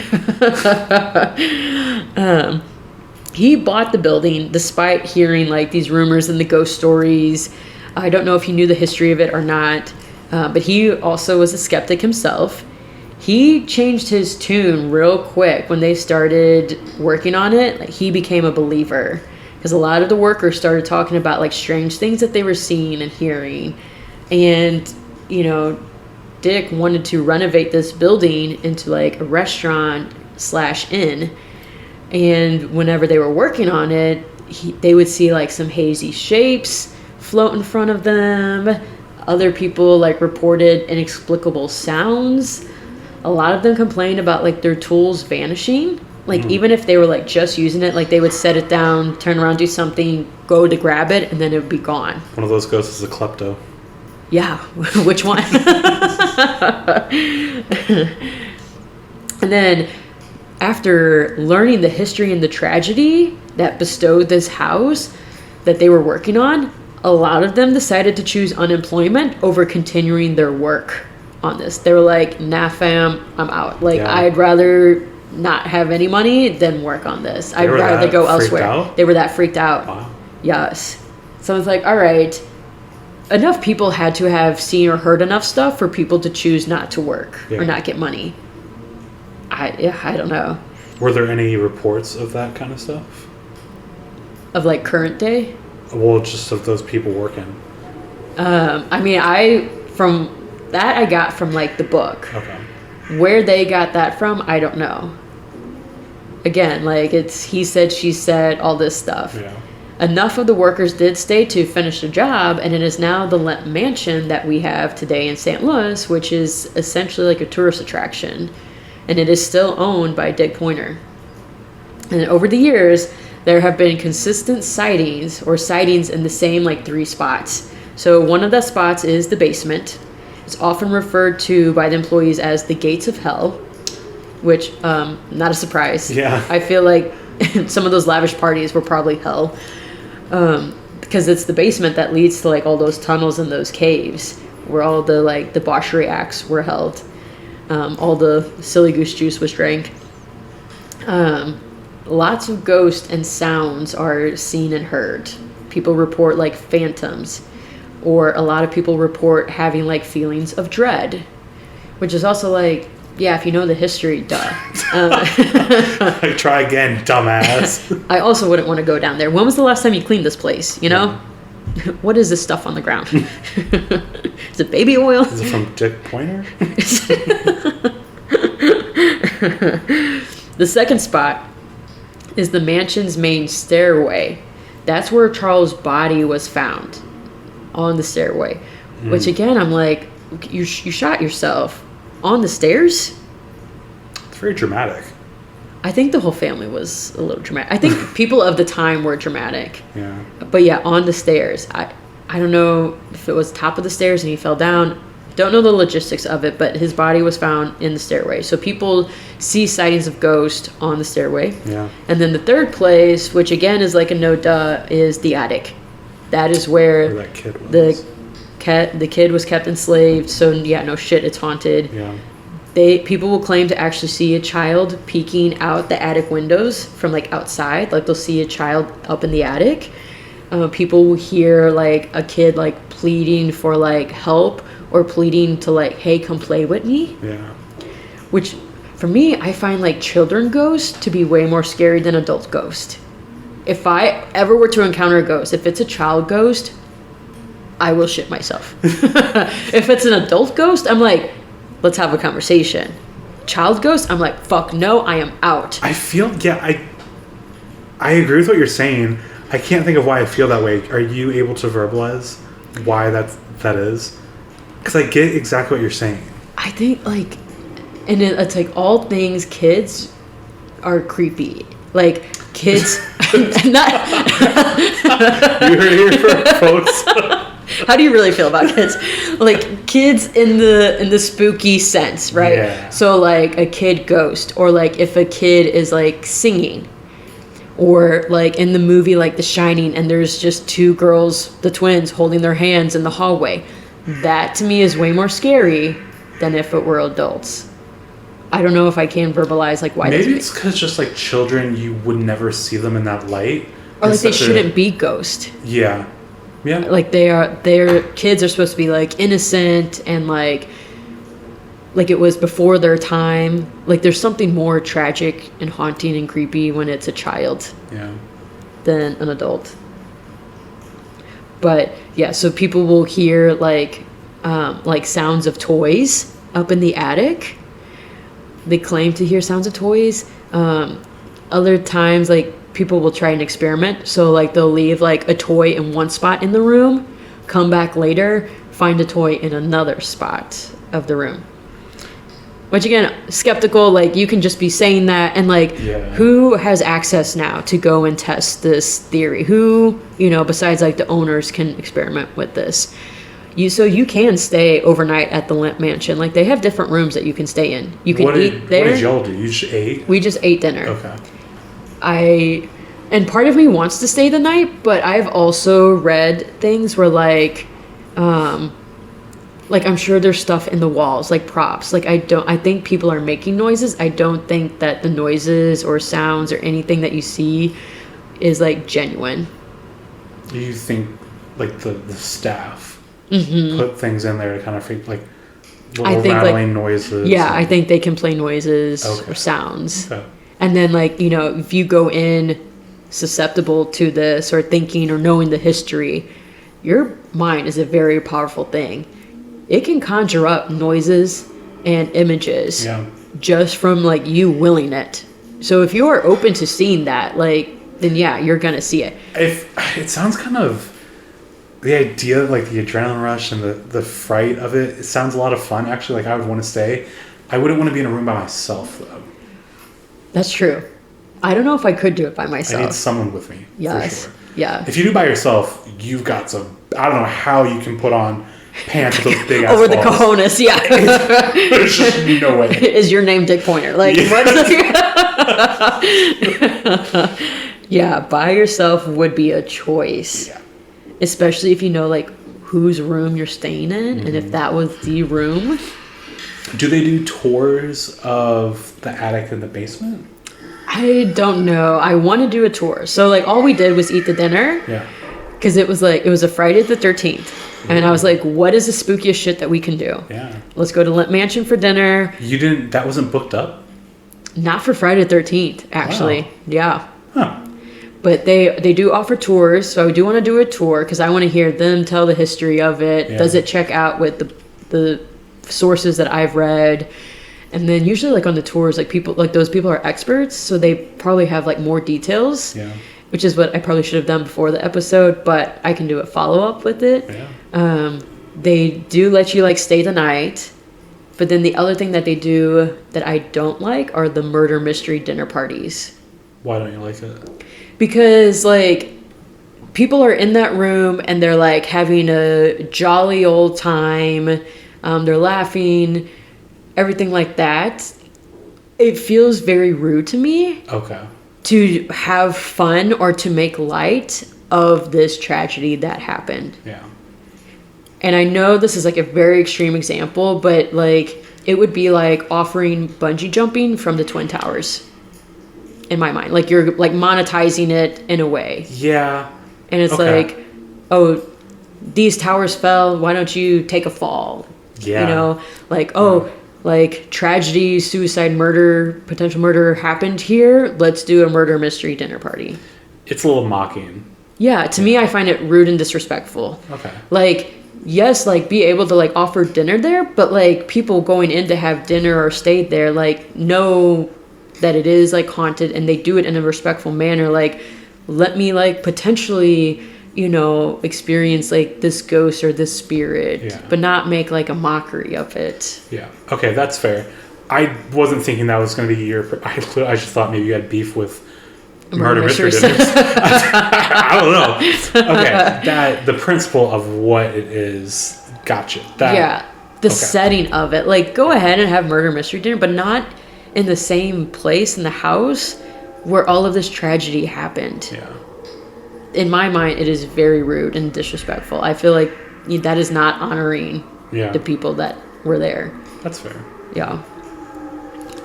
He bought the building despite hearing like these rumors and the ghost stories. I don't know if he knew the history of it or not, but he also was a skeptic himself. He changed his tune real quick when they started working on it. Like, he became a believer because a lot of the workers started talking about like strange things that they were seeing and hearing. And, you know, Dick wanted to renovate this building into like a restaurant/inn. And whenever they were working on it, they would see like some hazy shapes float in front of them. Other people like reported inexplicable sounds. A lot of them complained about like their tools vanishing. Like even if they were like just using it, like they would set it down, turn around, do something, go to grab it, and then it would be gone. One of those ghosts is a klepto. Yeah, which one? And then after learning the history and the tragedy that bestowed this house that they were working on, a lot of them decided to choose unemployment over continuing their work on this. They were like, nah, fam, I'm out. Like, Yeah. I'd rather not have any money than work on this. I'd were rather that go freaked elsewhere. out? They were that freaked out. Wow. Yes. So I was like, all right, enough people had to have seen or heard enough stuff for people to choose not to work Yeah. or not get money. I don't know. Were there any reports of that kind of stuff? Of like current day? Well, just of those people working. I mean, from that I got from like the book. Okay. Where they got that from, I don't know. Again, like it's he said, she said, all this stuff. Yeah. Enough of the workers did stay to finish the job, and it is now the Lemp Mansion that we have today in St. Louis, which is essentially like a tourist attraction, and it is still owned by Dick Pointer. And over the years, there have been consistent sightings in the same like 3 spots. So one of the spots is the basement. It's often referred to by the employees as the gates of hell, which not a surprise. Yeah. I feel like some of those lavish parties were probably hell. Because it's the basement that leads to like all those tunnels and those caves where all the like debauchery acts were held. All the silly goose juice was drank. Lots of ghosts and sounds are seen and heard. People report like phantoms, or a lot of people report having like feelings of dread, which is also like, yeah, if you know the history, duh. Try again, dumbass. I also wouldn't want to go down there. When was the last time you cleaned this place? You know? Yeah. What is this stuff on the ground? Is it baby oil? Is it from Dick Pointer? The second spot is the mansion's main stairway. That's where Charles' body was found, on the stairway. Which again, I'm like, you shot yourself on the stairs? It's very dramatic. I think the whole family was a little dramatic. I think people of the time were dramatic. Yeah. But yeah, on the stairs. I don't know if it was top of the stairs and he fell down. Don't know the logistics of it, but his body was found in the stairway. So people see sightings of ghosts on the stairway. Yeah. And then the third place, which again is like a no duh, is the attic. That is where that kid was. the kid was kept enslaved. So yeah, no shit, it's haunted. Yeah. People will claim to actually see a child peeking out the attic windows from like outside. Like they'll see a child up in the attic. People will hear like a kid like pleading for like help or pleading to like, hey, come play with me. Yeah. Which for me, I find like children ghosts to be way more scary than adult ghost. If I ever were to encounter a ghost, if it's a child ghost, I will shit myself. If it's an adult ghost, I'm like, let's have a conversation. Child ghost, I'm like, fuck no, I am out. I feel, I agree with what you're saying. I can't think of why I feel that way. Are you able to verbalize why that is? Because I get exactly what you're saying. I think like, and it's like all things kids are creepy. Like kids, not. You heard it here, folks. How do you really feel about kids? Like kids in the spooky sense, right? Yeah. So like a kid ghost, or like if a kid is like singing, or like in the movie like The Shining, and there's just 2 girls, the twins, holding their hands in the hallway. That to me is way more scary than if it were adults. I don't know if I can verbalize like why. Maybe it's because just like children, you would never see them in that light, or like they shouldn't be ghost. Yeah. Like their kids are supposed to be like innocent and like it was before their time. Like there's something more tragic and haunting and creepy when it's a child. Yeah. Than an adult. But yeah, so people will hear like sounds of toys up in the attic. They claim to hear sounds of toys. Other times, like people will try and experiment. So like they'll leave like a toy in one spot in the room, come back later, find a toy in another spot of the room. Which again, skeptical, like you can just be saying that and like who has access now to go and test this theory? Who, besides like the owners can experiment with this? So you can stay overnight at the Lemp Mansion. Like they have different rooms that you can stay in. You can eat there. What did y'all do? You just ate? We just ate dinner. Okay. And part of me wants to stay the night, but I've also read things where like I'm sure there's stuff in the walls, like props. Like I think people are making noises. I don't think that the noises or sounds or anything that you see is like genuine. Do you think like the staff put things in there to kind of freak, like little rattling noises? Yeah, I think they can play noises or sounds. Okay. And then like, if you go in susceptible to this or thinking or knowing the history, your mind is a very powerful thing. It can conjure up noises and images just from like you willing it. So if you are open to seeing that, like, then yeah, you're gonna see it. It sounds kind of, the idea, like the adrenaline rush and the fright of it, it sounds a lot of fun. Actually, like I would want to stay. I wouldn't want to be in a room by myself though. That's true. I don't know if I could do it by myself. I need someone with me. Yes. For sure. Yeah. If you do by yourself, you've got some, I don't know how you can put on pants with those big ass over balls. The cojones, yeah. There's just no way. Is your name Dick Pointer? Like, what? Yeah, by yourself would be a choice. Yeah. Especially if you know, like, whose room you're staying in, and if that was the room. Do they do tours of the attic and the basement? I don't know. I want to do a tour. So, like, all we did was eat the dinner. Yeah. Because it was a Friday the 13th. And I was like, what is the spookiest shit that we can do? Yeah. Let's go to Lemp Mansion for dinner. That wasn't booked up? Not for Friday the 13th, actually. Wow. Yeah. Huh. But they do offer tours. So I do want to do a tour because I want to hear them tell the history of it. Yeah. Does it check out with the sources that I've read? And then usually like on the tours, like people, like those people are experts. So they probably have like more details. Yeah. Which is what I probably should have done before the episode, but I can do a follow-up with it. Yeah. They do let you, like, stay the night, but then the other thing that they do that I don't like are the murder mystery dinner parties. Why don't you like it? Because, like, people are in that room and they're, like, having a jolly old time. They're laughing, everything like that. It feels very rude to me. Okay. To have fun or to make light of this tragedy that happened. Yeah. And I know this is like a very extreme example, but like it would be like offering bungee jumping from the Twin Towers. In my mind, like you're like monetizing it in a way. Yeah. And it's like, oh, these towers fell. Why don't you take a fall? Yeah. Like, oh, like tragedy, suicide, murder, potential murder happened here. Let's do a murder mystery dinner party. It's a little mocking. Yeah, to me, I find it rude and disrespectful. Okay. Like, yes, like be able to like offer dinner there, but like people going in to have dinner or stayed there, like know that it is like haunted and they do it in a respectful manner. Like, let me like potentially, experience like this ghost or this spirit, but not make like a mockery of it. Yeah. Okay, that's fair. I wasn't thinking that was going to be I just thought maybe you had beef with murder mystery dinners. I don't know. Okay, the principle of what it is, gotcha. The setting of it. Like, go ahead and have murder mystery dinner, but not in the same place in the house where all of this tragedy happened. Yeah. In my mind, it is very rude and disrespectful. I feel like that is not honoring the people that were there. That's fair. Yeah.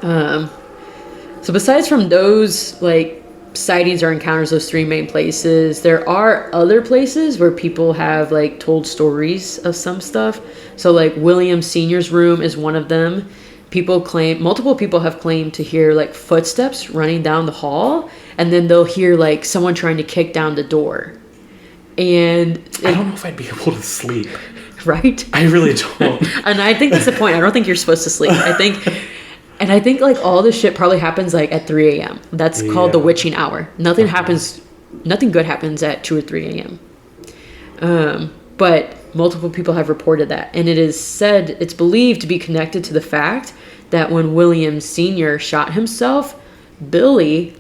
So besides from those like sightings or encounters, those three main places, there are other places where people have like told stories of some stuff. So like William Sr.'s room is one of them. Multiple people have claimed to hear like footsteps running down the hall, and then they'll hear like someone trying to kick down the door. And I don't know if I'd be able to sleep. Right? I really don't. And I think that's the point. I don't think you're supposed to sleep. I think like all this shit probably happens like at 3 a.m. That's called the witching hour. Nothing good happens at 2 or 3 a.m. But multiple people have reported that. And it's believed to be connected to the fact that when William Sr. shot himself, Billy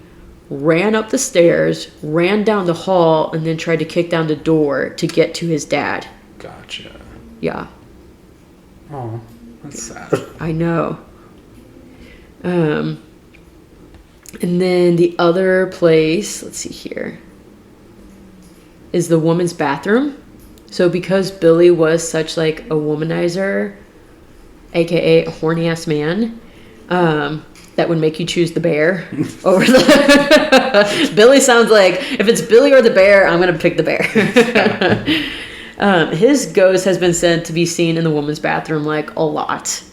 ran up the stairs, ran down the hall, and then tried to kick down the door to get to his dad. Gotcha. Yeah. Oh, that's sad. I know. And then the other place, let's see here, is the woman's bathroom. So because Billy was such like a womanizer, aka a horny ass man, that would make you choose the bear over the Billy sounds like if it's Billy or the bear, I'm gonna pick the bear. His ghost has been said to be seen in the woman's bathroom like a lot.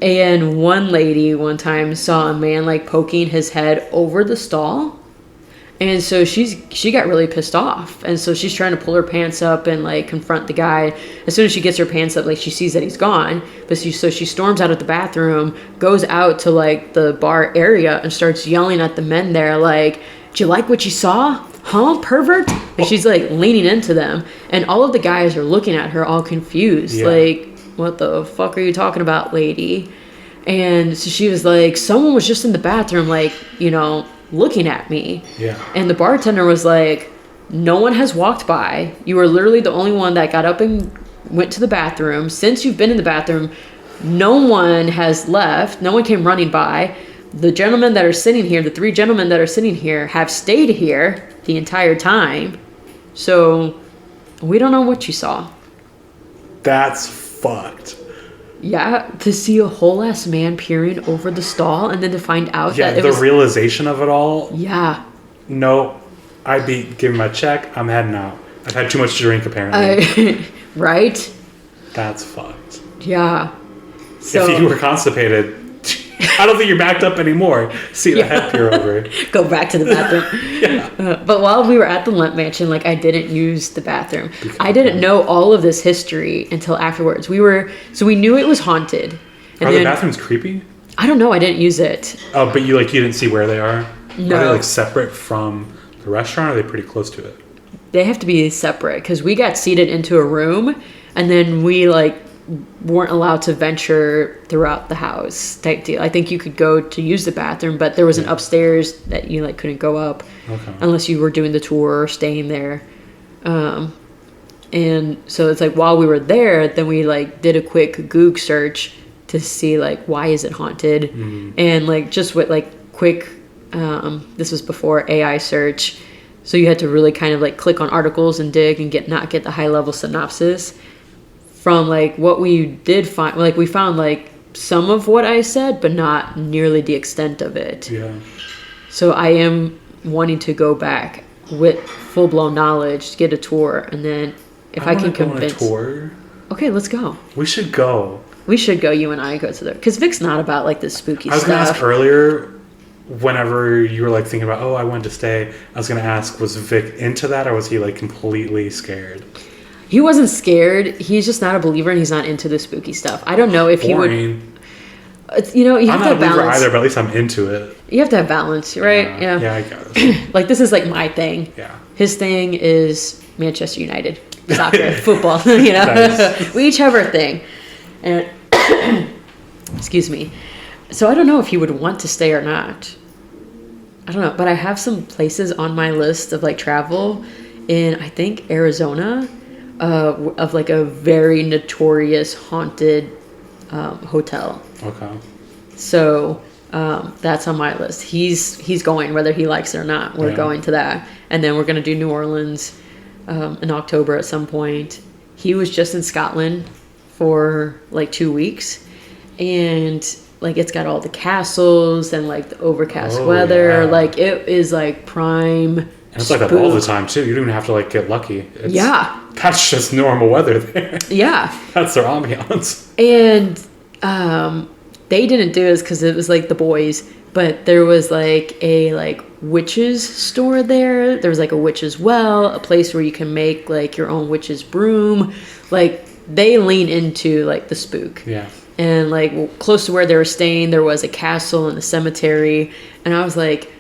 And one lady one time saw a man like poking his head over the stall. And so she got really pissed off. And so she's trying to pull her pants up and like confront the guy. As soon as she gets her pants up, like she sees that he's gone. So she storms out of the bathroom, goes out to like the bar area and starts yelling at the men there like, "Do you like what you saw? Huh, pervert?" And she's like leaning into them. And all of the guys are looking at her all confused. Yeah. Like, "What the fuck are you talking about, lady?" And so she was like, "Someone was just in the bathroom, like, looking at me." Yeah. And the bartender was like, "No one has walked by. You were literally the only one that got up and went to the bathroom. Since you've been in the bathroom, no one has left. No one came running by. The gentlemen that are sitting here, the three gentlemen that are sitting here, have stayed here the entire time. So we don't know what you saw." That's fucked. Yeah, to see a whole ass man peering over the stall and then to find out that it was... the realization of it all. Yeah. No, I'd be giving my check. I'm heading out. I've had too much to drink, apparently. Right? That's fucked. Yeah. So, if you were constipated, I don't think you're backed up anymore. See the head peer over. Go back to the bathroom. Yeah. But while we were at the Lemp Mansion, like, I didn't use the bathroom. I didn't know all of this history until afterwards. So we knew it was haunted. And are the bathrooms creepy? I don't know. I didn't use it. Oh, but you didn't see where they are? No. Are they like separate from the restaurant, or are they pretty close to it? They have to be separate because we got seated into a room and then we weren't allowed to venture throughout the house type deal. I think you could go to use the bathroom, but there was an upstairs that you couldn't go up unless you were doing the tour or staying there. And so it's while we were there, then we did a quick Goog search to see why is it haunted, and just with quick. This was before AI search, so you had to really kind of click on articles and dig and not get the high level synopsis. From what we did find, we found some of what I said, but not nearly the extent of it. Yeah. So I am wanting to go back with full blown knowledge to get a tour, and then if I can convince. Go on a tour. Okay, let's go. We should go. We should go. You and I go to the because Vic's not about this spooky stuff. I was gonna ask earlier. Whenever you were thinking about, I wanted to stay, I was gonna ask, was Vic into that, or was he completely scared? He wasn't scared. He's just not a believer, and he's not into the spooky stuff. I don't know if Boring. He would. You have I'm to not have a believer balance. either, but at least I'm into it. You have to have balance, right? Yeah. Yeah, I guess. This is my thing. Yeah. His thing is Manchester United, soccer, football. Nice. We each have our thing, and excuse me. So I don't know if he would want to stay or not. I don't know, but I have some places on my list of travel in I think Arizona, of a very notorious haunted hotel. Okay. So that's on my list. He's going whether he likes it or not. We're going to that, and then we're gonna do New Orleans in October at some point. He was just in Scotland for 2 weeks, and like it's got all the castles and like the overcast Oh, weather. yeah. Like it is like prime. And it's like that all the time too. You don't even have to like get lucky. That's just normal weather there. Yeah. That's their ambiance. And they didn't do this because it was like the boys, but there was like a like witches store there. There was like a witch's well, a place where you can make like your own witch's broom. Like they lean into like the spook. Yeah. And like close to where they were staying, there was a castle and a cemetery. And I was like,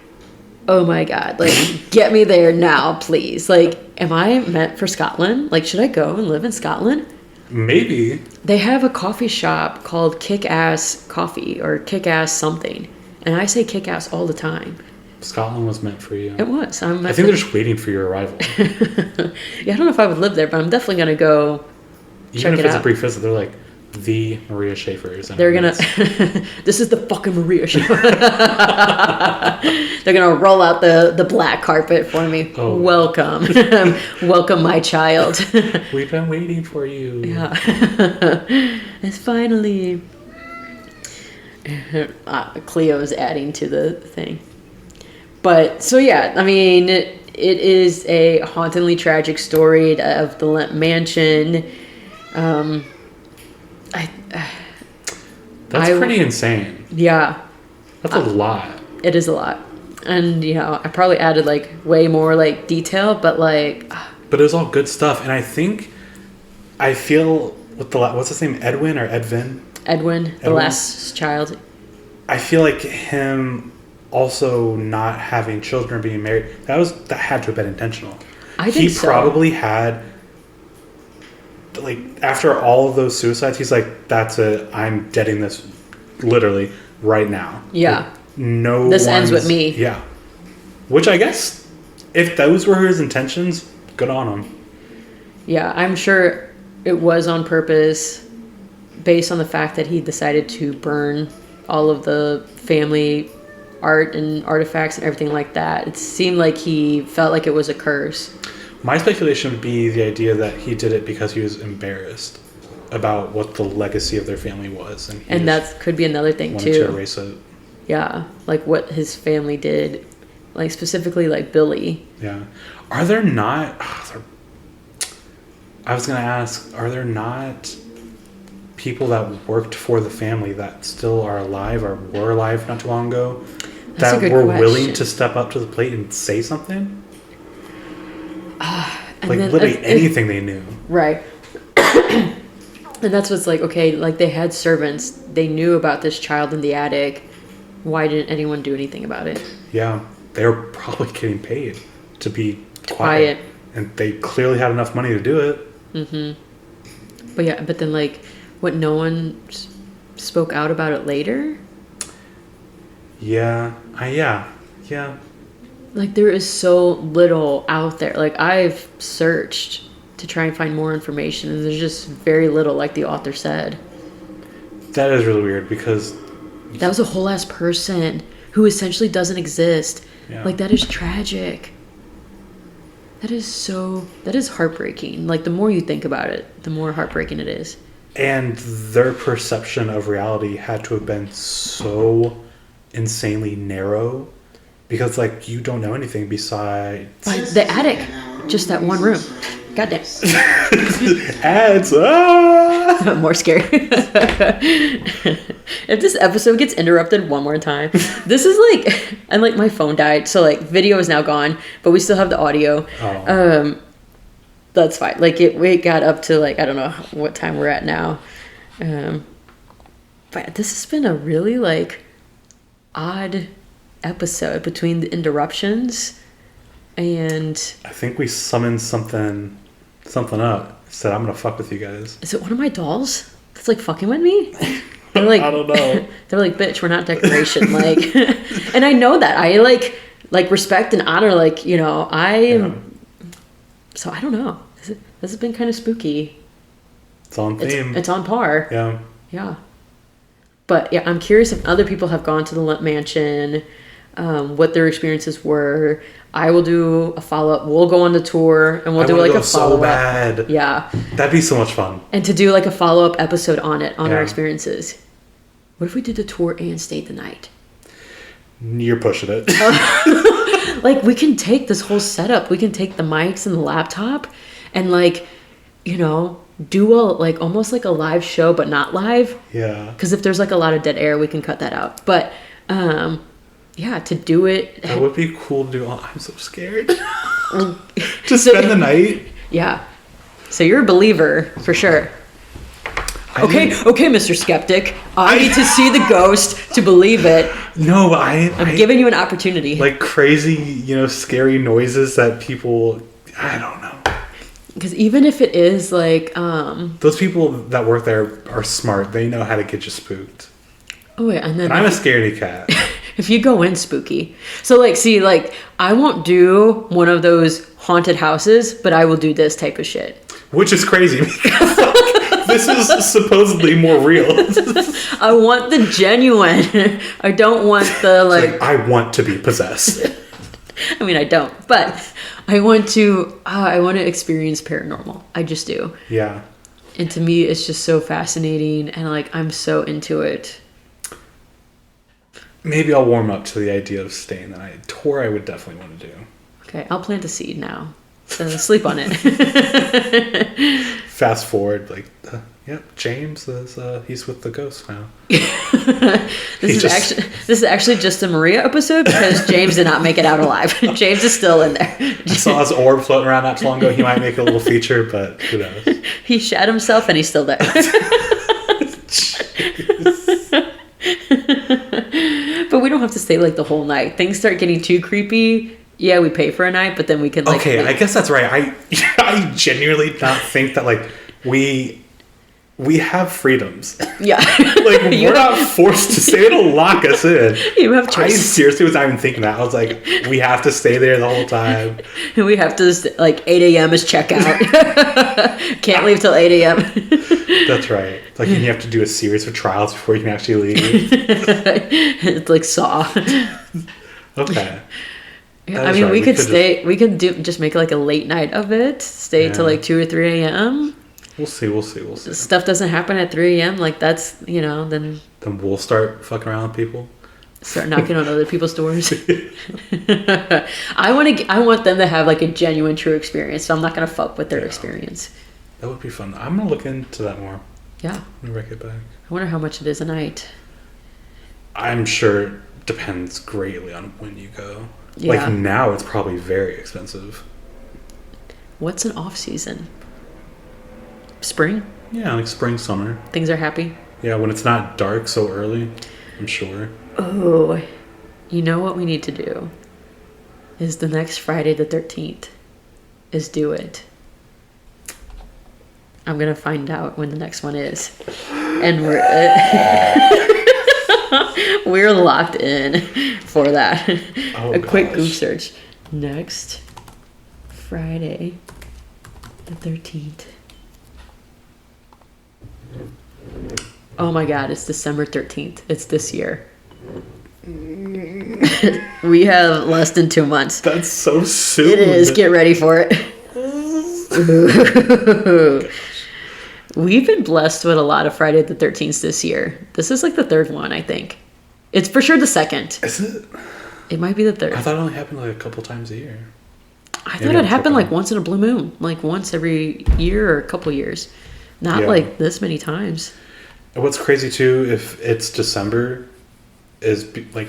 oh my God, like get me there now, please. Like, am I meant for Scotland? Like, should I go and live in Scotland? Maybe. They have a coffee shop called Kick-Ass Coffee or Kick-Ass something. And I say Kick-Ass all the time. Scotland was meant for you. It was. I think they're just waiting for your arrival. Yeah, I don't know if I would live there, but I'm definitely going to go Even check if it it's out. a brief visit, they're like, the Maria Schaefer's. They're going to... This is the fucking Maria show. They're going to roll out the black carpet for me. Oh. Welcome. Welcome, my child. We've been waiting for you. Yeah. It's finally... Cleo's adding to the thing. But, so yeah, I mean, it is a hauntingly tragic story of the Lemp Mansion. That's pretty insane. Yeah. That's a lot. It is a lot. And, you know, I probably added, like, way more, like, detail, but, like... But it was all good stuff. And I feel with what's his name? Edwin or Edvin? Edwin, the last child. I feel like him also not having children or being married, that had to have been intentional. I think so. He probably had, like, after all of those suicides, he's like, that's it, I'm deading this literally right now. Yeah. Like, no This ends with me. Yeah. Which I guess, if those were his intentions, good on him. Yeah, I'm sure it was on purpose based on the fact that he decided to burn all of the family art and artifacts and everything like that. It seemed like he felt like it was a curse. My speculation would be the idea that he did it because he was embarrassed about what the legacy of their family was. And that could be another thing, wanted too. to erase it. Yeah, like what his family did. Like, specifically, like, Billy. Yeah. Are there not... I was going to ask, are there not people that worked for the family that still are alive or were alive not too long ago That's a that good were question. willing to step up to the plate and say something? Like, then, literally anything they knew. Right. And that's what's like, okay, like, they had servants. They knew about this child in the attic. Why didn't anyone do anything about it? Yeah. They were probably getting paid to be quiet. And they clearly had enough money to do it. Mm-hmm. But yeah, but then, like, what, no one spoke out about it later? Yeah. Yeah. Like, there is so little out there. Like, I've searched to try and find more information, and there's just very little, like the author said. That is really weird because... That was a whole ass person who essentially doesn't exist. Yeah. Like, that is tragic. That is heartbreaking. Like, the more you think about it, the more heartbreaking it is. And their perception of reality had to have been so insanely narrow because, like, you don't know anything besides... Like, the attic. Just that one room. Goddamn. Ads! More scary. If this episode gets interrupted one more time, this is like... And, like, my phone died, so, like, video is now gone, but we still have the audio. Oh. That's fine. Like, we got up to, like, I don't know what time we're at now. But this has been a really, like, odd episode between the interruptions and... I think we summoned something up. Said, I'm gonna fuck with you guys. Is it one of my dolls that's, like, fucking with me? They're like, I don't know. They're like, bitch, we're not decoration. Like, and I know that. I, like respect and honor, like, you know, I am... Yeah. So, I don't know. This has been kind of spooky. It's on theme. It's on par. Yeah. Yeah. But, yeah, I'm curious if other people have gone to the Lemp Mansion, what their experiences were. I will do a follow-up. We'll go on the tour, and we'll do, like, a follow-up. So bad. Yeah. That'd be so much fun. And to do, like, a follow-up episode on it, on our experiences. What if we did the tour and stayed the night? You're pushing it. Like, we can take this whole setup. We can take the mics and the laptop and, like, you know, do a, like, almost like a live show, but not live. Yeah. Because if there's, like, a lot of dead air, we can cut that out. But, yeah, to do it. That would be cool to do. Oh, I'm so scared. To spend the night. Yeah. So you're a believer, for sure. Okay, Mr. Skeptic. I need to see the ghost to believe it. No, but I'm giving you an opportunity. Like crazy, you know, scary noises that people, I don't know. Because even if it is like, those people that work there are smart. They know how to get you spooked. oh wait, and then And I'm a scaredy cat. if you go in spooky. So like, see, like, I won't do one of those haunted houses, but I will do this type of shit. Which is crazy because like, this is supposedly more real. I want the genuine. I don't want the like I want to be possessed. I mean, I don't, but I want to experience paranormal. I just do. Yeah. And to me, it's just so fascinating, and like, I'm so into it. Maybe I'll warm up to the idea of staying the night. Tour I would definitely want to do. Okay, I'll plant a seed now. So sleep on it. Fast forward, like, yep, James is he's with the ghost now. This is actually just a Maria episode because James did not make it out alive. James is still in there. I saw his orb floating around not too long ago. He might make a little feature, but who knows? He shat himself and he's still there. But we don't have to stay like the whole night. Things start getting too creepy. Yeah, we pay for a night, but then we can like. Okay, I guess that's right. I genuinely not think that like we have freedoms. Yeah, Like we're not forced to stay. They don't lock us in. You have I choice. seriously was not even thinking that. I was like, we have to stay there the whole time. We have to like 8 a.m. is checkout. Can't leave till 8 a.m. That's right. Like you have to do a series of trials before you can actually leave. It's like Saw. Okay. Yeah, That I is mean, right. we We could could stay. We could do just make like a late night of it. Stay till Yeah. like 2 or 3 a.m. We'll see. Stuff doesn't happen at 3 a.m. Like that's then Then we'll start fucking around with people. start knocking on other people's doors. I want them to have like a genuine, true experience. So I'm not gonna fuck with their experience. That would be fun. I'm gonna look into that more. Yeah, Let me get back. I wonder how much it is a night. I'm sure it depends greatly on when you go. Yeah. Like now, it's probably very expensive. What's an off season? Spring. Yeah, like spring, summer. Things are happy. Yeah, when it's not dark so early, I'm sure. Oh, you know what we need to do is the next Friday the 13th is do it. I'm going to find out when the next one is. And we're locked in for that. Oh, A quick gosh. Google search. Next Friday the 13th. Oh my God, it's December 13th. It's this year. We have less than 2 months. That's so soon. It is. Get ready for it. We've been blessed with a lot of Friday the 13th this year. This is like the third one, I think. It's for sure the second. Is it? It might be the third. I thought it only happened like a couple times a year. I Maybe thought it I'm happened tripping. like once in a blue moon, like once every year or a couple years. Not Yeah. like this many times. And what's crazy too, if it's December, is like,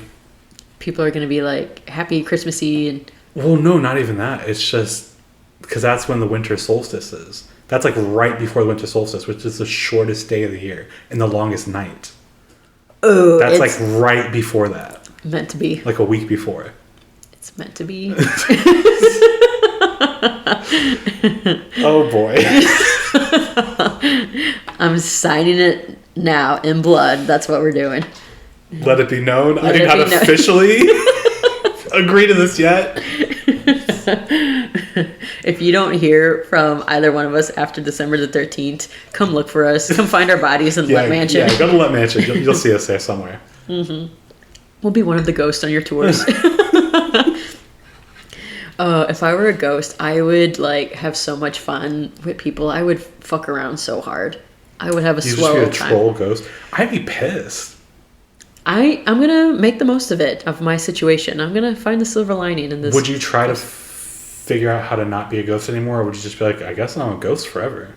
People are going to be like happy Christmassy and well, no, not even that. It's just because that's when the winter solstice is. That's like right before the winter solstice, which is the shortest day of the year and the longest night. oh, That's it's like right before that, meant to be. like a week before. It's meant to be. Oh boy. I'm signing it now in blood. That's what we're doing. Let it be known. I Let do it not be known. officially agree to this yet. If you don't hear from either one of us after December the 13th, come look for us. Come find our bodies in Lemp Mansion. Yeah, go to Lemp Mansion. You'll see us there somewhere. We'll be one of the ghosts on your tours. If I were a ghost, I would like have so much fun with people. I would fuck around so hard. I would have a You'd just swell be a time. troll ghost. I'd be pissed. I'm gonna make the most of it, of my situation. I'm gonna find the silver lining in this. Would you try to figure out how to not be a ghost anymore, or would you just be like, I guess I'm a ghost forever?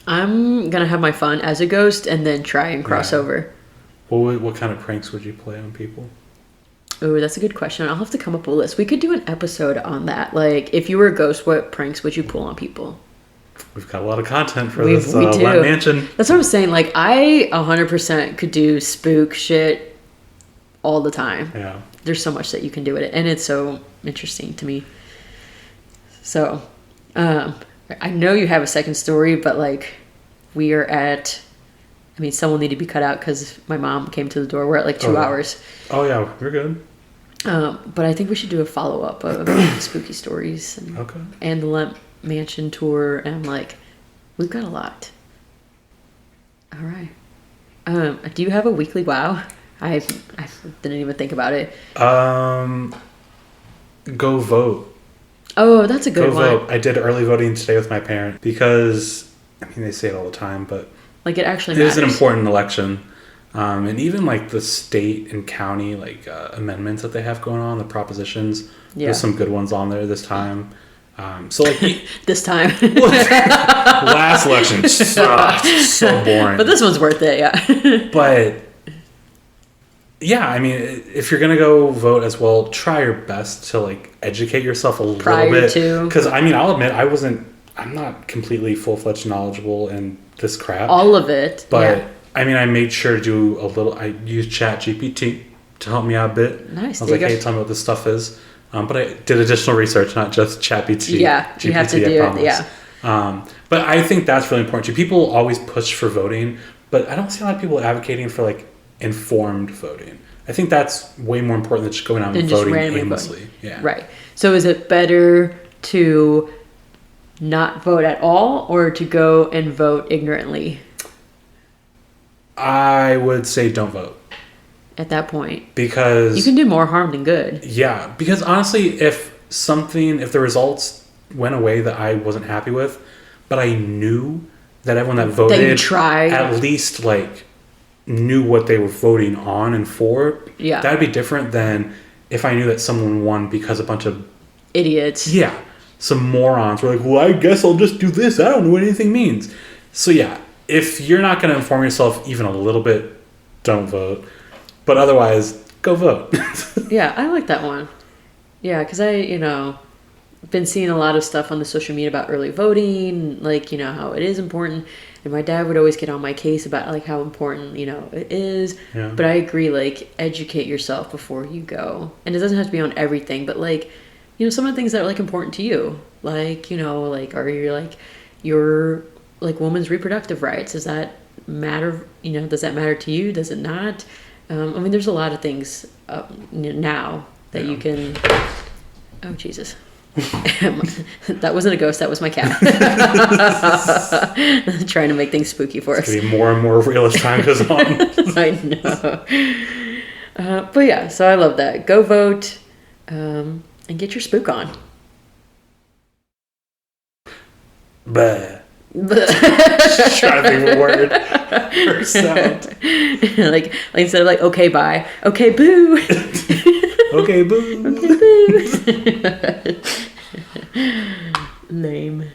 I'm gonna have my fun as a ghost and then try and cross Yeah. over. What kind of pranks would you play on people? Oh, that's a good question. I'll have to come up with a list. We could do an episode on that. Like, if you were a ghost, what pranks would you pull on people? We've got a lot of content for We this do. Lemp Mansion. That's what I'm saying. Like, I 100% could do spook shit all the time. Yeah. There's so much that you can do with it, and it's so interesting to me. So, I know you have a second story, but like, we are at. I mean, some will need to be cut out because my mom came to the door. We're at like 2 hours. Oh yeah, we're good. But I think we should do a follow up of spooky stories and the Lemp Mansion tour, and like, we've got a lot. All right. Do you have a weekly wow? I didn't even think about it. Go vote. Oh, that's a good one. Go vote. I did early voting today with my parents because, I mean, they say it all the time, but Like, it actually it matters. is an important election. And even like the state and county like amendments that they have going on, the propositions, there's some good ones on there this time. So like This time. last election sucked, so boring. But this one's worth it, yeah. But yeah, I mean, if you're gonna go vote as well, try your best to like educate yourself a Prior little bit. to. Because I mean, I'll admit I'm not completely full-fledged knowledgeable in this crap. All of it. But yeah. I mean, I made sure to do a little. I used ChatGPT to help me out a bit. Nice. I was like, hey, tell me what this stuff is. But I did additional research, not just ChatGPT. Yeah, you have to do it. Yeah. But I think that's really important too. People always push for voting, but I don't see a lot of people advocating for like informed voting. I think that's way more important than just going out and voting aimlessly. Voting. Yeah. Right. So is it better to not vote at all or to go and vote ignorantly? I would say don't vote. At that point. Because you can do more harm than good. Yeah. Because honestly, if the results went away that I wasn't happy with, but I knew that everyone that voted that you tried. at least like knew what they were voting on and for, yeah, that'd be different than if I knew that someone won because a bunch of idiots, some morons were like, well, I guess I'll just do this, I don't know what anything means. So yeah, if you're not going to inform yourself even a little bit, don't vote, but otherwise go vote. Yeah, I like that one. Yeah, because been seeing a lot of stuff on the social media about early voting, like, how it is important. And my dad would always get on my case about like how important, it is. Yeah. But I agree, like, educate yourself before you go. And it doesn't have to be on everything, but like, some of the things that are like important to you. Like, like, are you like your like women's reproductive rights? Does that matter? Does that matter to you? Does it not? I mean, there's a lot of things now that you can. Oh, Jesus. That wasn't a ghost, that was my cat. Trying to make things spooky for us. It's gonna be more and more real as time goes on. I know. But yeah, so I love that. Go vote and get your spook on. Bleh. Just trying to think of a word or sound. like instead of like, okay, bye. Okay, boo. Okay, boo. Okay, boo. Lame.